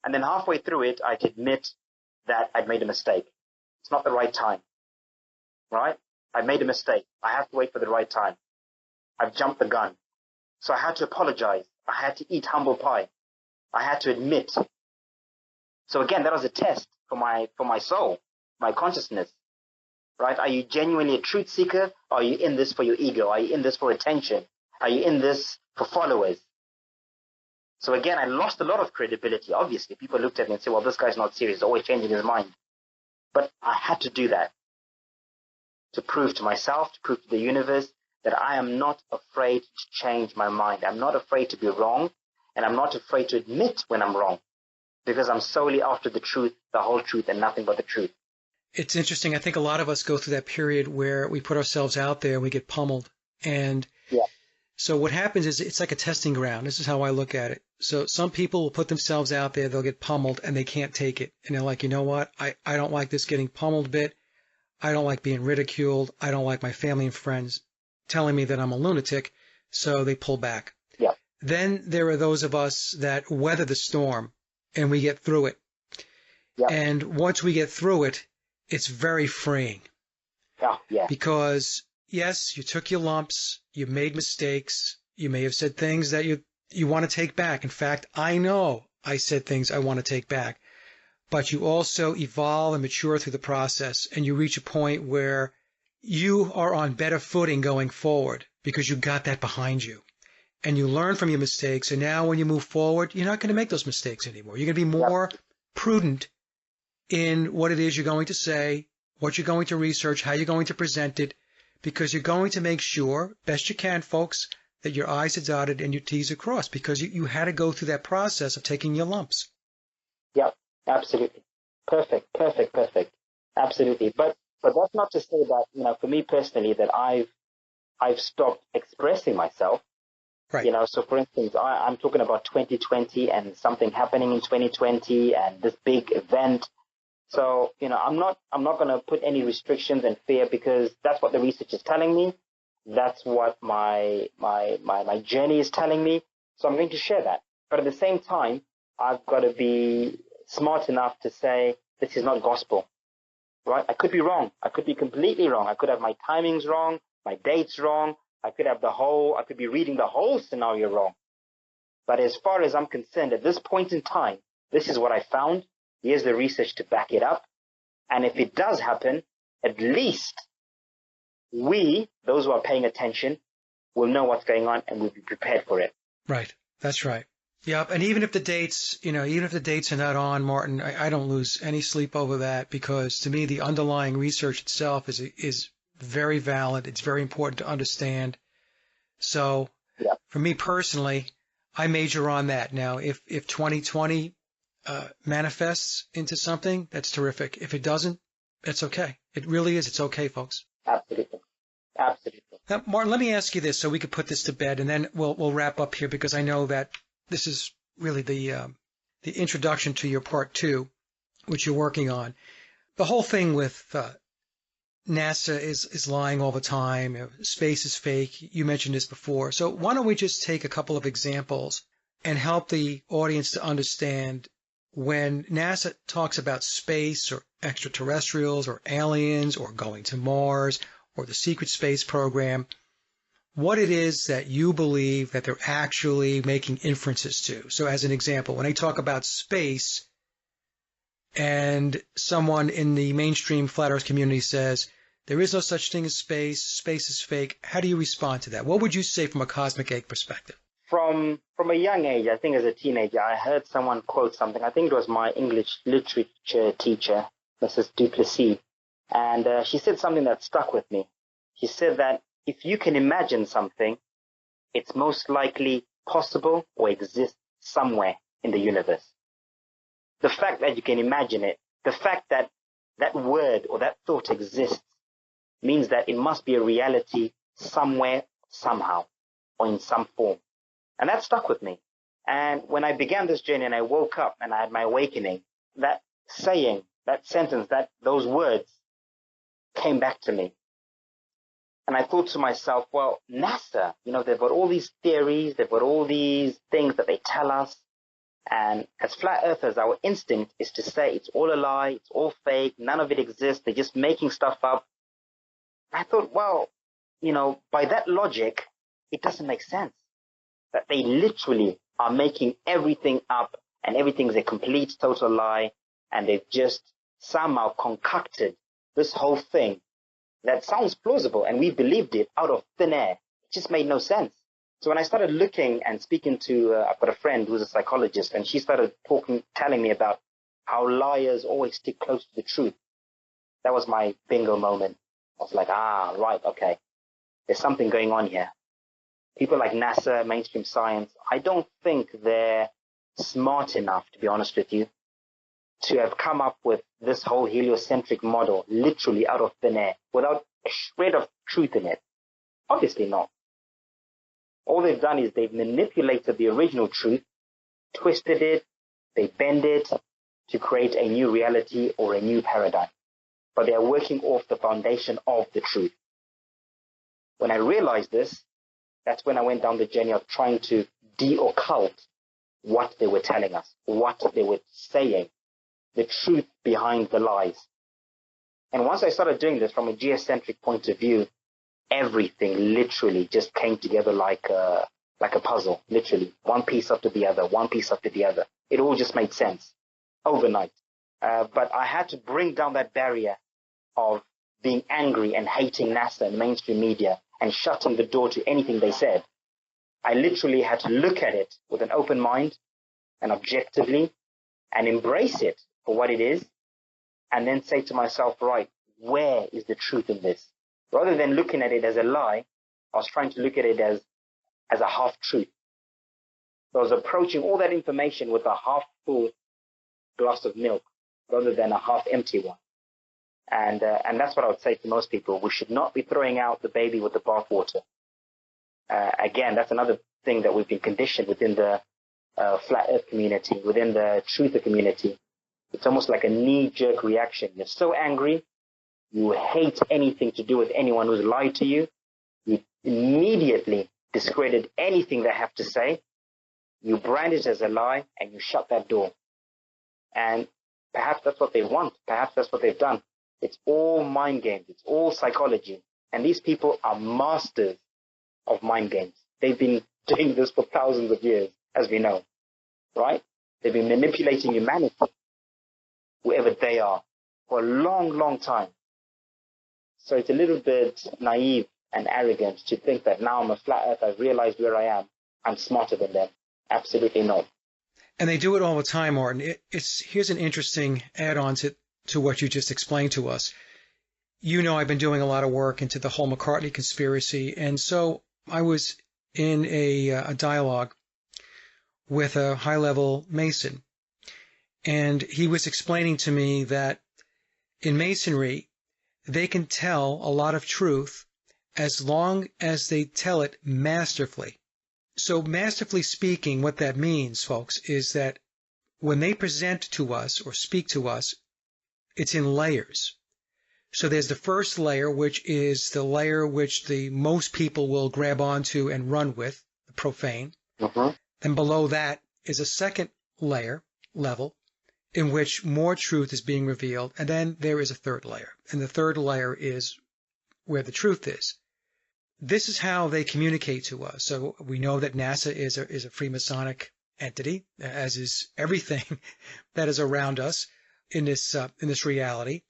And then halfway through it, I'd admit that I'd made a mistake. It's not the right time, right? I made a mistake. I have to wait for the right time. I've jumped the gun. So I had to apologize. I had to eat humble pie. I had to admit. So again, that was a test for my soul, my consciousness, right? Are you genuinely a truth seeker? Or are you in this for your ego? Are you in this for attention? Are you in this for followers? So again, I lost a lot of credibility. Obviously, people looked at me and said, well, this guy's not serious. He's always changing his mind. But I had to do that to prove to myself, to prove to the universe that I am not afraid to change my mind. I'm not afraid to be wrong, and I'm not afraid to admit when I'm wrong, because I'm solely after the truth, the whole truth, and nothing but the truth.
It's interesting. I think a lot of us go through that period where we put ourselves out there and we get pummeled. And
yeah.
So what happens is it's like a testing ground. This is how I look at it. So some people will put themselves out there, they'll get pummeled, and they can't take it. And they're like, you know what? I don't like this getting pummeled bit. I don't like being ridiculed. I don't like my family and friends telling me that I'm a lunatic. so they pull back.
Yeah.
Then there are those of us that weather the storm and we get through it.
Yeah.
And once we get through it, it's very freeing.
Oh, yeah.
Because, yes, you took your lumps, you made mistakes, you may have said things that you want to take back. In fact, I know I said things I want to take back. But you also evolve and mature through the process, and you reach a point where you are on better footing going forward because you got that behind you. And you learn from your mistakes, and now when you move forward, you're not going to make those mistakes anymore. You're going to be more prudent in what it is you're going to say, what you're going to research, how you're going to present it, because you're going to make sure, best you can, folks, that your I's are dotted and your T's are crossed, because you had to go through that process of taking your lumps.
Yeah, absolutely. Perfect. Absolutely. But that's not to say that, for me personally, that I've stopped expressing myself.
Right.
So for instance, I'm talking about 2020 and something happening in 2020 and this big event. So, I'm not going to put any restrictions and fear, because that's what the research is telling me. That's what my journey is telling me. So I'm going to share that. But at the same time, I've got to be smart enough to say, this is not gospel, right? I could be wrong. I could be completely wrong. I could have my timings wrong, my dates wrong. I could be reading the whole scenario wrong. But as far as I'm concerned, at this point in time, this is what I found. Here's the research to back it up. And if it does happen, at least we, those who are paying attention, will know what's going on and will be prepared for it.
Right. That's right. Yep. And even if the dates, are not on, Martin, I don't lose any sleep over that, because to me, the underlying research itself is very valid. It's very important to understand. So for me personally, I major on that. Now, if 2020 manifests into something, that's terrific. If it doesn't, it's okay. It really is. It's okay, folks.
Absolutely.
Now, Martin, let me ask you this so we can put this to bed, and then we'll wrap up here, because I know that this is really the introduction to your part 2, which you're working on. The whole thing with NASA is lying all the time. Space is fake. You mentioned this before. So why don't we just take a couple of examples and help the audience to understand when NASA talks about space or extraterrestrials or aliens or going to Mars or the secret space program, what it is that you believe that they're actually making inferences to. So as an example, when I talk about space and someone in the mainstream flat earth community says, there is no such thing as space, space is fake, how do you respond to that? What would you say from a cosmic egg perspective?
From a young age, I think as a teenager, I heard someone quote something. I think it was my English literature teacher, Mrs. Duplessis. And she said something that stuck with me. She said that if you can imagine something, it's most likely possible or exists somewhere in the universe. The fact that you can imagine it, the fact that that word or that thought exists, means that it must be a reality somewhere, somehow, or in some form. And that stuck with me. And when I began this journey and I woke up and I had my awakening, that saying, that sentence, those words came back to me. And I thought to myself, well, NASA, they've got all these theories, they've got all these things that they tell us. And as flat earthers, our instinct is to say it's all a lie, it's all fake, none of it exists, they're just making stuff up. I thought, well, by that logic, it doesn't make sense that they literally are making everything up and everything's a complete, total lie. And they've just somehow concocted this whole thing that sounds plausible. And we believed it out of thin air. It just made no sense. So when I started looking and speaking to, I've got a friend who's a psychologist, and she started telling me about how liars always stick close to the truth. That was my bingo moment. I was like, right, okay. There's something going on here. People like NASA, mainstream science, I don't think they're smart enough, to be honest with you, to have come up with this whole heliocentric model literally out of thin air without a shred of truth in it. Obviously not. All they've done is they've manipulated the original truth, twisted it, they bend it to create a new reality or a new paradigm. But they are working off the foundation of the truth. When I realized this, That's when I went down the journey of trying to de-occult what they were telling us, what they were saying, the truth behind the lies. And once I started doing this from a geocentric point of view, everything literally just came together like a puzzle, literally. One piece after the other, one piece after the other. It all just made sense overnight. But I had to bring down that barrier of being angry and hating NASA and mainstream media and shutting the door to anything they said. I literally had to look at it with an open mind and objectively and embrace it for what it is, and then say to myself, right, where is the truth in this? Rather than looking at it as a lie, I was trying to look at it as a half-truth. So I was approaching all that information with a half-full glass of milk rather than a half-empty one. And that's what I would say to most people. We should not be throwing out the baby with the bathwater. Again, that's another thing that we've been conditioned within the flat earth community, within the truther community. It's almost like a knee-jerk reaction. You're so angry, you hate anything to do with anyone who's lied to you. You immediately discredit anything they have to say. You brand it as a lie, and you shut that door. And perhaps that's what they want. Perhaps that's what they've done. It's all mind games. It's all psychology. And these people are masters of mind games. They've been doing this for thousands of years, as we know, right? They've been manipulating humanity, whoever they are, for a long, long time. So it's a little bit naive and arrogant to think that now I'm a flat earth, I've realized where I am, I'm smarter than them. Absolutely not.
And they do it all the time, Martin. Here's an interesting add-on to what you just explained to us. You know, I've been doing a lot of work into the whole McCartney conspiracy, and so I was in a dialogue with a high-level Mason, and he was explaining to me that in Masonry, they can tell a lot of truth as long as they tell it masterfully. So masterfully speaking, what that means, folks, is that when they present to us or speak to us, it's in layers. So there's the first layer, which is the layer which the most people will grab onto and run with, the profane.
Mm-hmm.
Then below that is a second level, in which more truth is being revealed. And then there is a third layer. And the third layer is where the truth is. This is how they communicate to us. So we know that NASA is a Freemasonic entity, as is everything that is around us in this reality.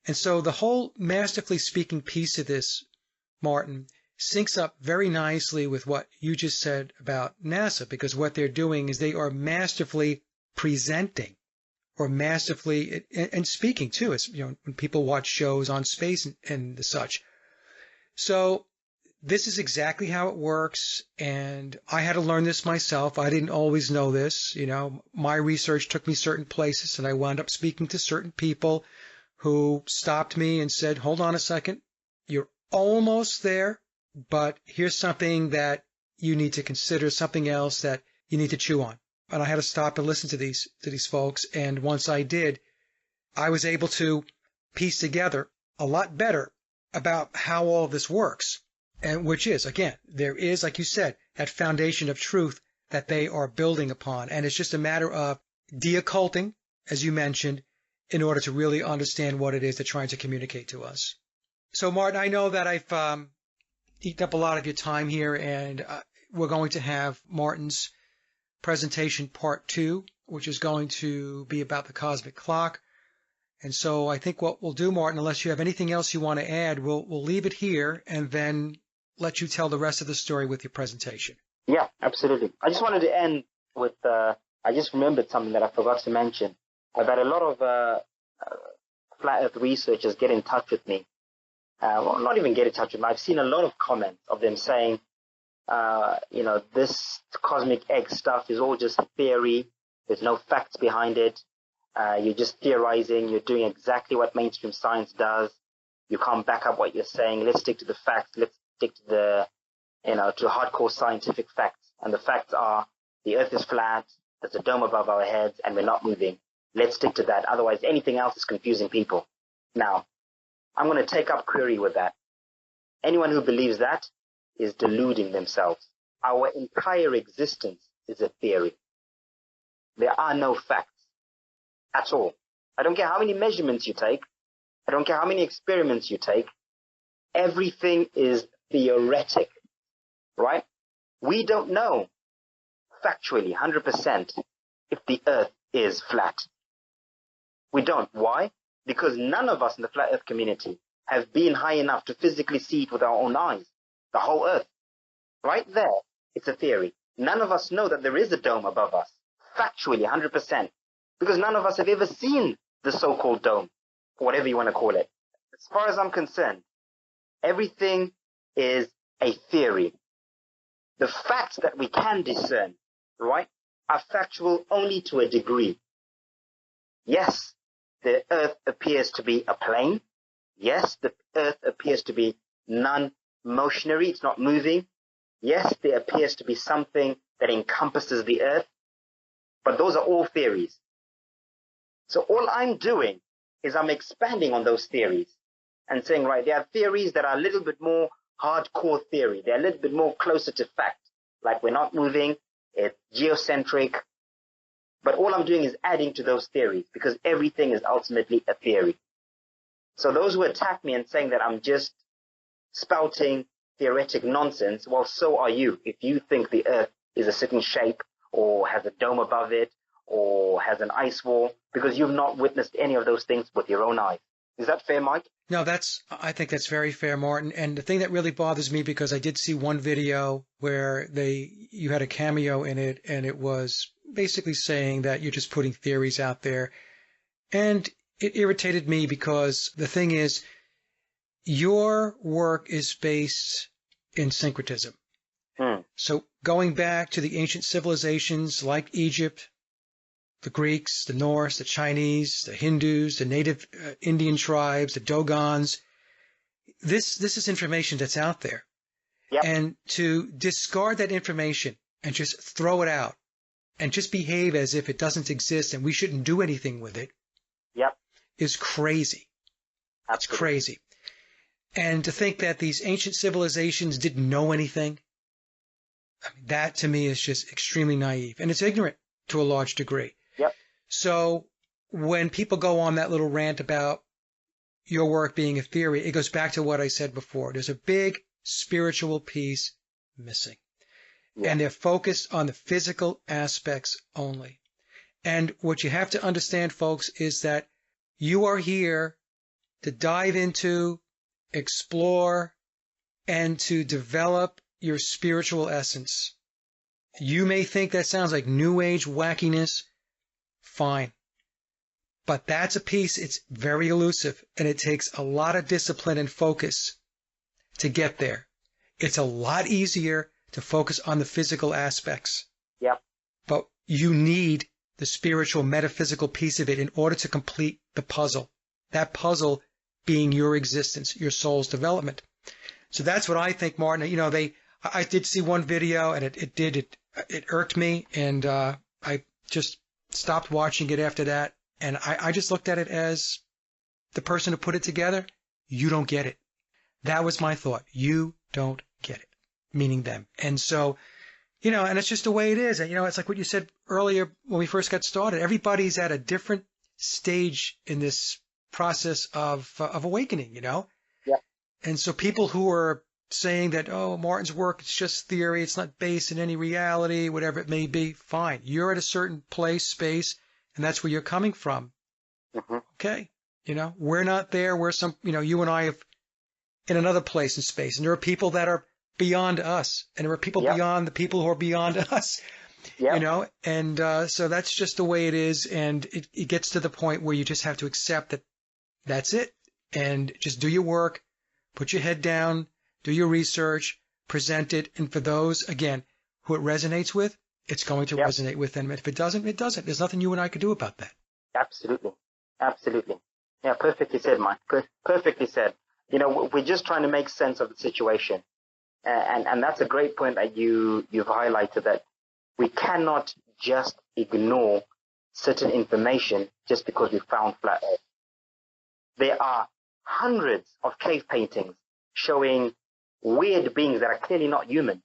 And so the whole masterfully speaking piece of this, Martin, syncs up very nicely with what you just said about NASA, because what they're doing is they are masterfully presenting, or masterfully and speaking too, as you know, when people watch shows on space and the such. So this is exactly how it works, and I had to learn this myself. I didn't always know this. You know, my research took me certain places, and I wound up speaking to certain people who stopped me and said, hold on a second, you're almost there, but here's something that you need to consider, something else that you need to chew on. And I had to stop and listen to these folks, and once I did, I was able to piece together a lot better about how all this works. And which is, again, there is, like you said, that foundation of truth that they are building upon. And it's just a matter of de-occulting, as you mentioned, in order to really understand what it is they're trying to communicate to us. So, Martin, I know that I've eaten up a lot of your time here, and we're going to have Martin's presentation part 2, which is going to be about the cosmic clock. And so I think what we'll do, Martin, unless you have anything else you want to add, we'll leave it here and then let you tell the rest of the story with your presentation.
Yeah, absolutely. I just wanted to end with, I just remembered something that I forgot to mention. I've had a lot of flat earth researchers get in touch with me. Well, not even get in touch with me. I've seen a lot of comments of them saying, this cosmic egg stuff is all just theory. There's no facts behind it. You're just theorizing. You're doing exactly what mainstream science does. You can't back up what you're saying. Let's stick to the facts. Let's stick to the, to hardcore scientific facts. And the facts are the earth is flat. There's a dome above our heads and we're not moving. Let's stick to that. Otherwise, anything else is confusing people. Now, I'm going to take up query with that. Anyone who believes that, is deluding themselves. Our entire existence is a theory. There are no facts at all. I don't care how many measurements you take. I don't care how many experiments you take. Everything is theoretic, right? We don't know factually 100% if the earth is flat. We don't. Why? Because none of us in the flat earth community have been high enough to physically see it with our own eyes. The whole earth. Right there, it's a theory. None of us know that there is a dome above us. Factually, 100%. Because none of us have ever seen the so-called dome, or whatever you want to call it. As far as I'm concerned, everything is a theory. The facts that we can discern, right, are factual only to a degree. Yes, the earth appears to be a plane. Yes, the earth appears to be non-motionary. It's not moving. Yes, there appears to be something that encompasses the earth. But those are all theories. So all I'm doing is I'm expanding on those theories and saying, right, there are theories that are a little bit more hardcore theory. They're a little bit more closer to fact. Like we're not moving, it's geocentric. But all I'm doing is adding to those theories because everything is ultimately a theory. So those who attack me and saying that I'm just spouting theoretic nonsense, well, so are you. If you think the earth is a certain shape or has a dome above it or has an ice wall, because you've not witnessed any of those things with your own eyes. Is that fair, Mike?
No, I think that's very fair, Martin. And the thing that really bothers me, because I did see one video where you had a cameo in it, and it was basically saying that you're just putting theories out there. And it irritated me because the thing is, your work is based in syncretism. So going back to the ancient civilizations like Egypt, the Greeks, the Norse, the Chinese, the Hindus, the native Indian tribes, the Dogons, this is information that's out there.
Yep.
And to discard that information and just throw it out and just behave as if it doesn't exist and we shouldn't do anything with it is crazy.
Absolutely.
It's crazy. And to think that these ancient civilizations didn't know anything, I mean, that to me is just extremely naive. And it's ignorant to a large degree.
Yep.
So when people go on that little rant about your work being a theory, it goes back to what I said before. There's a big spiritual piece missing. Yeah. And they're focused on the physical aspects only. And what you have to understand, folks, is that you are here to dive into, explore, and to develop your spiritual essence. You may think that sounds like New Age wackiness. Fine. But that's a piece, it's very elusive, and it takes a lot of discipline and focus to get there. It's a lot easier to focus on the physical aspects.
Yep.
But you need the spiritual, metaphysical piece of it in order to complete the puzzle. That puzzle being your existence, your soul's development. So that's what I think, Martin. You know, I did see one video, and it irked me, and I just stopped watching it after that. And I just looked at it as the person who put it together, you don't get it. That was my thought. You don't get it, meaning them. And so, you know, and it's just the way it is. And, you know, it's like what you said earlier when we first got started. Everybody's at a different stage in this process of awakening, you know?
Yeah.
And so people who are saying that, oh, Martin's work, it's just theory, it's not based in any reality, whatever it may be, fine. You're at a certain place, space, and that's where you're coming from.
Mm-hmm.
Okay. You know, we're not there. We're you and I have in another place in space. And there are people that are beyond us. And there are people beyond the people who are beyond us. Yep. You know, and so that's just the way it is. And it gets to the point where you just have to accept that that's it. And just do your work, put your head down, do your research, present it. And for those, again, who it resonates with, it's going to resonate with them. If it doesn't, it doesn't. There's nothing you and I could do about that.
Absolutely. Absolutely. Yeah, perfectly said, Mike. Perfectly said. You know, we're just trying to make sense of the situation. And that's a great point that you've highlighted, that we cannot just ignore certain information just because we found flat Earth. There are hundreds of cave paintings showing weird beings that are clearly not human.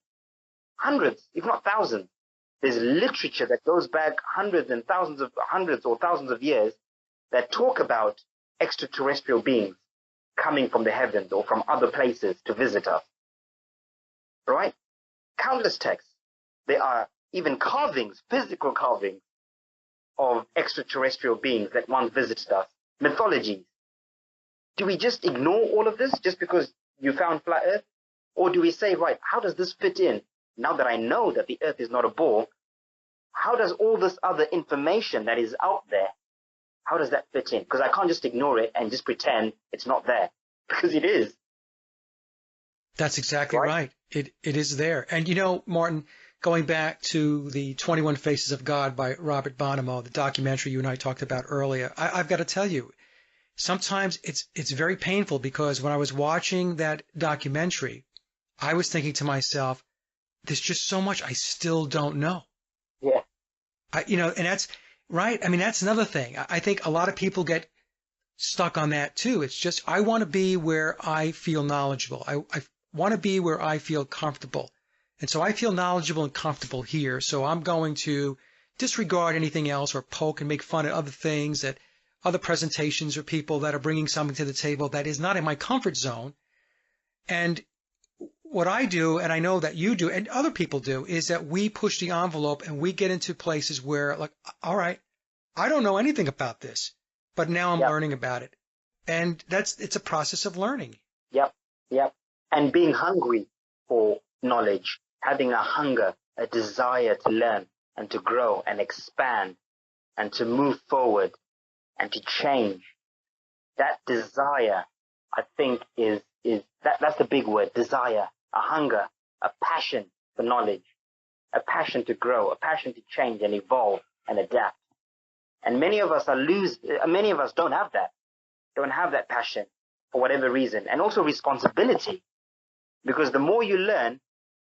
Hundreds, if not thousands. There's literature that goes back hundreds or thousands of years that talk about extraterrestrial beings coming from the heavens or from other places to visit us. Right? Countless texts. There are even carvings, physical carvings of extraterrestrial beings that once visited us. Mythologies. Do we just ignore all of this just because you found flat Earth? Or do we say, right, how does this fit in? Now that I know that the Earth is not a ball, how does all this other information that is out there, how does that fit in? Because I can't just ignore it and just pretend it's not there, because it is.
That's exactly right. It is there. And Martin, going back to the 21 Faces of God by Robert Bonomo, the documentary you and I talked about earlier, I've got to tell you, sometimes it's very painful, because when I was watching that documentary, I was thinking to myself, there's just so much I still don't know.
Yeah.
And that's right. I mean, that's another thing. I think a lot of people get stuck on that too. It's just, I want to be where I feel knowledgeable. I want to be where I feel comfortable. And so I feel knowledgeable and comfortable here. So I'm going to disregard anything else or poke and make fun at other things, at other presentations or people that are bringing something to the table that is not in my comfort zone. And what I do, and I know that you do and other people do, is that we push the envelope and we get into places where, like, all right, I don't know anything about this, but now I'm learning about it. And it's a process of learning.
Yep. And being hungry for knowledge, having a hunger, a desire to learn and to grow and expand and to move forward and to change. That desire, I think, that's the big word, desire. A hunger, a passion for knowledge, a passion to grow, a passion to change and evolve and adapt. And many of us don't have that passion for whatever reason. And also responsibility, because the more you learn,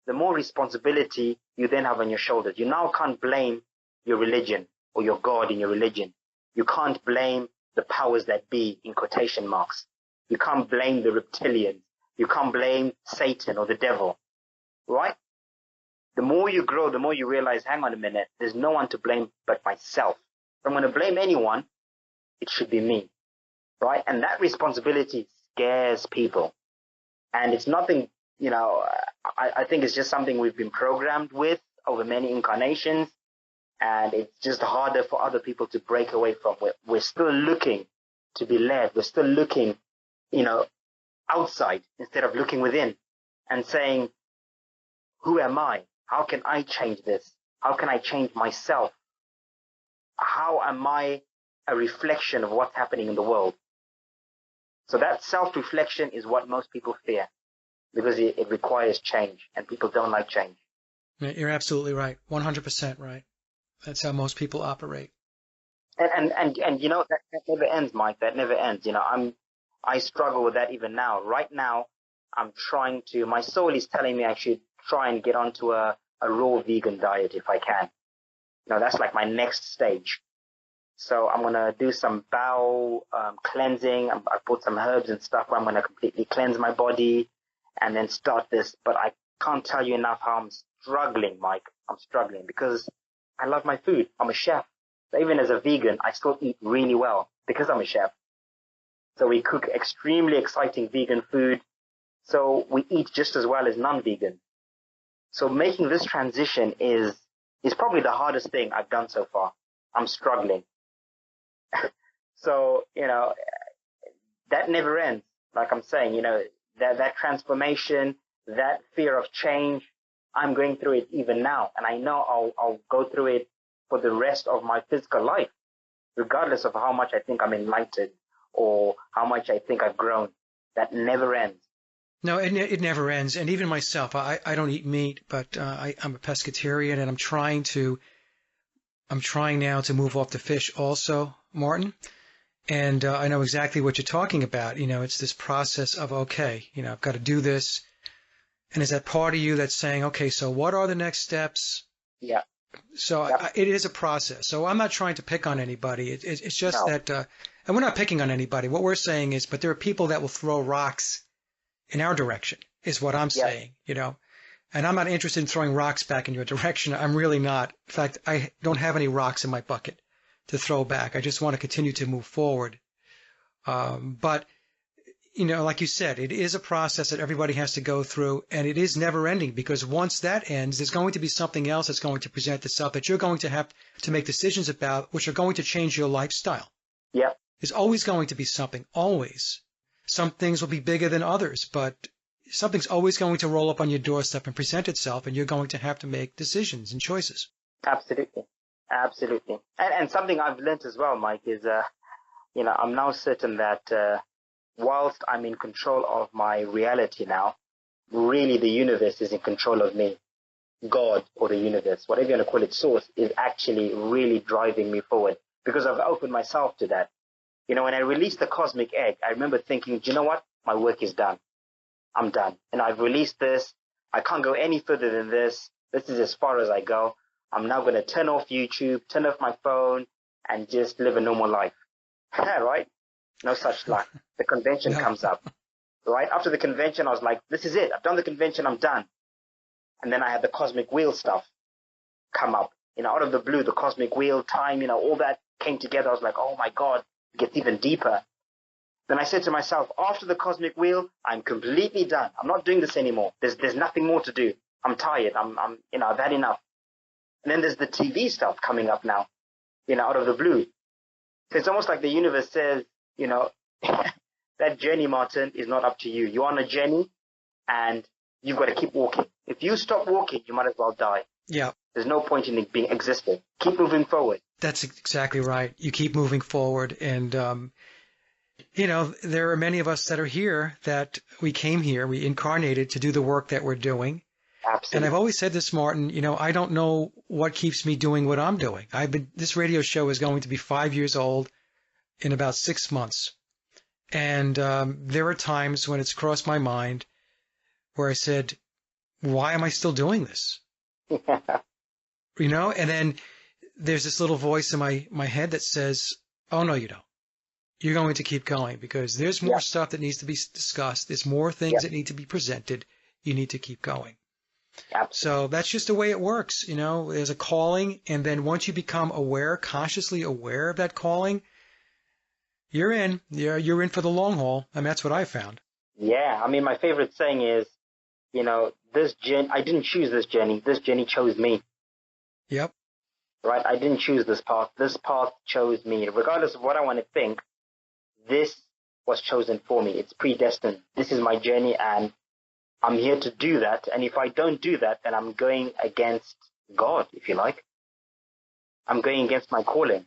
the more responsibility you then have on your shoulders. You now can't blame your religion or your God in your religion. You can't blame the powers that be, in quotation marks. You can't blame the reptilians. You can't blame Satan or the devil, right? The more you grow, the more you realize, hang on a minute, there's no one to blame but myself. If I'm going to blame anyone, it should be me, right? And that responsibility scares people. And it's nothing, I think it's just something we've been programmed with over many incarnations. And it's just harder for other people to break away from. We're still looking to be led. We're still looking, outside instead of looking within and saying, who am I? How can I change this? How can I change myself? How am I a reflection of what's happening in the world? So that self-reflection is what most people fear, because it requires change, and people don't like change.
You're absolutely right. 100% right. That's how most people operate.
And that never ends, Mike. That never ends. I struggle with that even now. Right now, my soul is telling me I should try and get onto a raw vegan diet if I can. That's like my next stage. So I'm going to do some bowel cleansing. I put some herbs and stuff where I'm going to completely cleanse my body and then start this. But I can't tell you enough how I'm struggling, Mike. I'm struggling because I love my food. I'm a chef. So even as a vegan, I still eat really well because I'm a chef. So we cook extremely exciting vegan food. So we eat just as well as non-vegan. So making this transition is probably the hardest thing I've done so far. I'm struggling. So, that never ends. Like I'm saying, that transformation, that fear of change, I'm going through it even now. And I know I'll go through it for the rest of my physical life, regardless of how much I think I'm enlightened or how much I think I've grown. That never ends.
No, it never ends. And even myself, I don't eat meat, but I'm a pescatarian, and I'm trying now to move off the fish also, Martin. And I know exactly what you're talking about. It's this process of, okay, I've got to do this. And is that part of you that's saying, okay, so what are the next steps?
Yeah.
So it is a process. So I'm not trying to pick on anybody. It's just that, and we're not picking on anybody. What we're saying is, but there are people that will throw rocks in our direction. is what I'm
Yeah,
saying, And I'm not interested in throwing rocks back in your direction. I'm really not. In fact, I don't have any rocks in my bucket to throw back. I just want to continue to move forward. But like you said, it is a process that everybody has to go through, and it is never ending, because once that ends, there's going to be something else that's going to present itself that you're going to have to make decisions about, which are going to change your lifestyle.
yeah,
There's always going to be something, always. Some things will be bigger than others, but something's always going to roll up on your doorstep and present itself, and you're going to have to make decisions and choices.
absolutely, absolutely. And something I've learned as well, Mike, is I'm now certain that whilst I'm in control of my reality now, really the universe is in control of me. God, or the universe, whatever you want to call it, source, is actually really driving me forward, because I've opened myself to that. When I released the cosmic egg, I remember thinking, do you know what? My work is done. I'm done. And I've released this. I can't go any further than this. This is as far as I go. I'm now going to turn off YouTube, turn off my phone, and just live a normal life. Right? No such luck. The convention comes up. Right? After the convention, I was like, this is it. I've done the convention. I'm done. And then I had the cosmic wheel stuff come up. Out of the blue, the cosmic wheel, time, all that came together. I was like, oh my God, it gets even deeper. Then I said to myself, after the cosmic wheel, I'm completely done. I'm not doing this anymore. There's nothing more to do. I'm tired. I've had enough. And then there's the TV stuff coming up now, out of the blue. So it's almost like the universe says, that journey, Martin, is not up to you. You're on a journey and you've got to keep walking. If you stop walking, you might as well die.
Yeah.
There's no point in it being existing. Keep moving forward.
That's exactly right. You keep moving forward. And, there are many of us that are here that we came here, we incarnated to do the work that we're doing.
Absolutely.
And I've always said this, Martin, I don't know what keeps me doing what I'm doing. This radio show is going to be 5 years old in about 6 months. And there are times when it's crossed my mind where I said, why am I still doing this? And then there's this little voice in my head that says, oh, no, you don't. You're going to keep going because there's more stuff that needs to be discussed. There's more things that need to be presented. You need to keep going.
Absolutely.
So that's just the way it works. There's a calling. And then once you become aware, consciously aware of that calling, you're in. You're in for the long haul. I mean, that's what I found. Yeah.
I mean, my favorite saying is, this journey, I didn't choose this journey. This journey chose me.
Yep.
Right? I didn't choose this path. This path chose me. Regardless of what I want to think, this was chosen for me. It's predestined. This is my journey, and I'm here to do that. And if I don't do that, then I'm going against God, if you like. I'm going against my calling.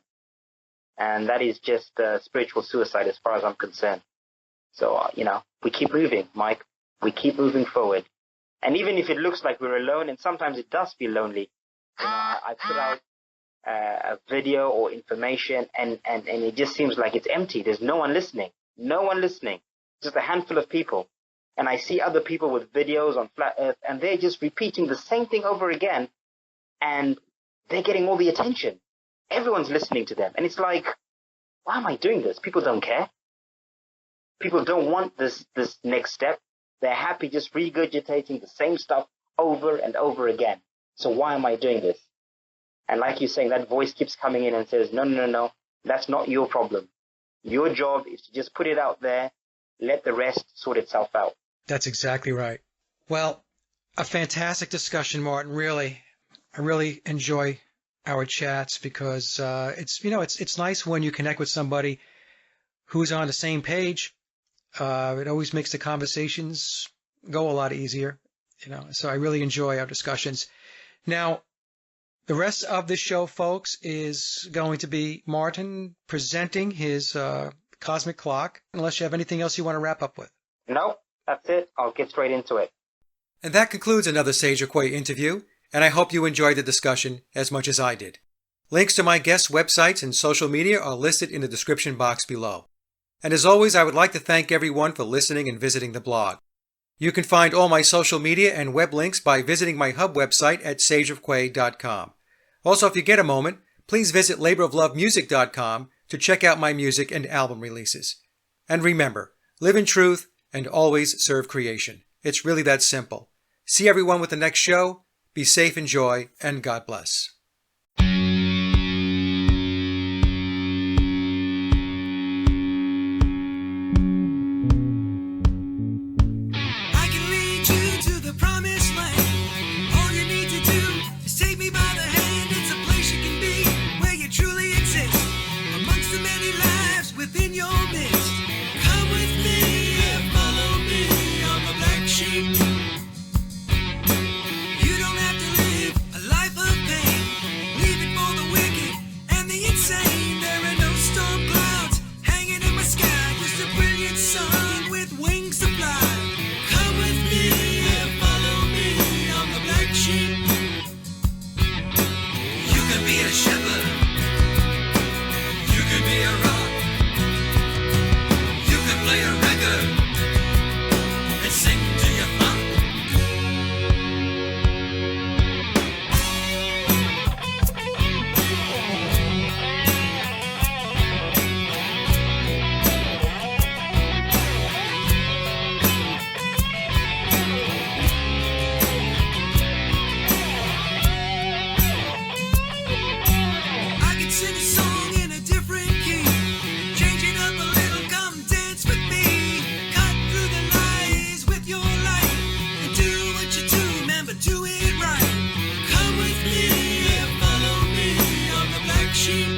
And that is just spiritual suicide as far as I'm concerned. So, we keep moving, Mike. We keep moving forward. And even if it looks like we're alone, and sometimes it does feel lonely, I put out a video or information, and it just seems like it's empty. There's no one listening. No one listening. Just a handful of people. And I see other people with videos on Flat Earth, and they're just repeating the same thing over again, and they're getting all the attention. Everyone's listening to them. And it's like, why am I doing this? People don't care. People don't want this next step. They're happy just regurgitating the same stuff over and over again. So why am I doing this? And like you're saying, that voice keeps coming in and says, no, that's not your problem. Your job is to just put it out there, let the rest sort itself out.
That's exactly right. Well, a fantastic discussion, Martin, really. I really enjoy our chats because it's nice when you connect with somebody who's on the same page. It always makes the conversations go a lot easier, so I really enjoy our discussions. Now, the rest of the show, folks, is going to be Martin presenting his cosmic clock, unless you have anything else you want to wrap up with.
No, that's it. I'll get straight into it.
And that concludes another Sage of Quay interview, and I hope you enjoyed the discussion as much as I did. Links to my guests' websites and social media are listed in the description box below. And as always, I would like to thank everyone for listening and visiting the blog. You can find all my social media and web links by visiting my hub website at sageofquay.com. Also, if you get a moment, please visit laboroflovemusic.com to check out my music and album releases. And remember, live in truth and always serve creation. It's really that simple. See everyone with the next show. Be safe, enjoy, and God bless.
Do it right. Come with me and follow me on the black sheep.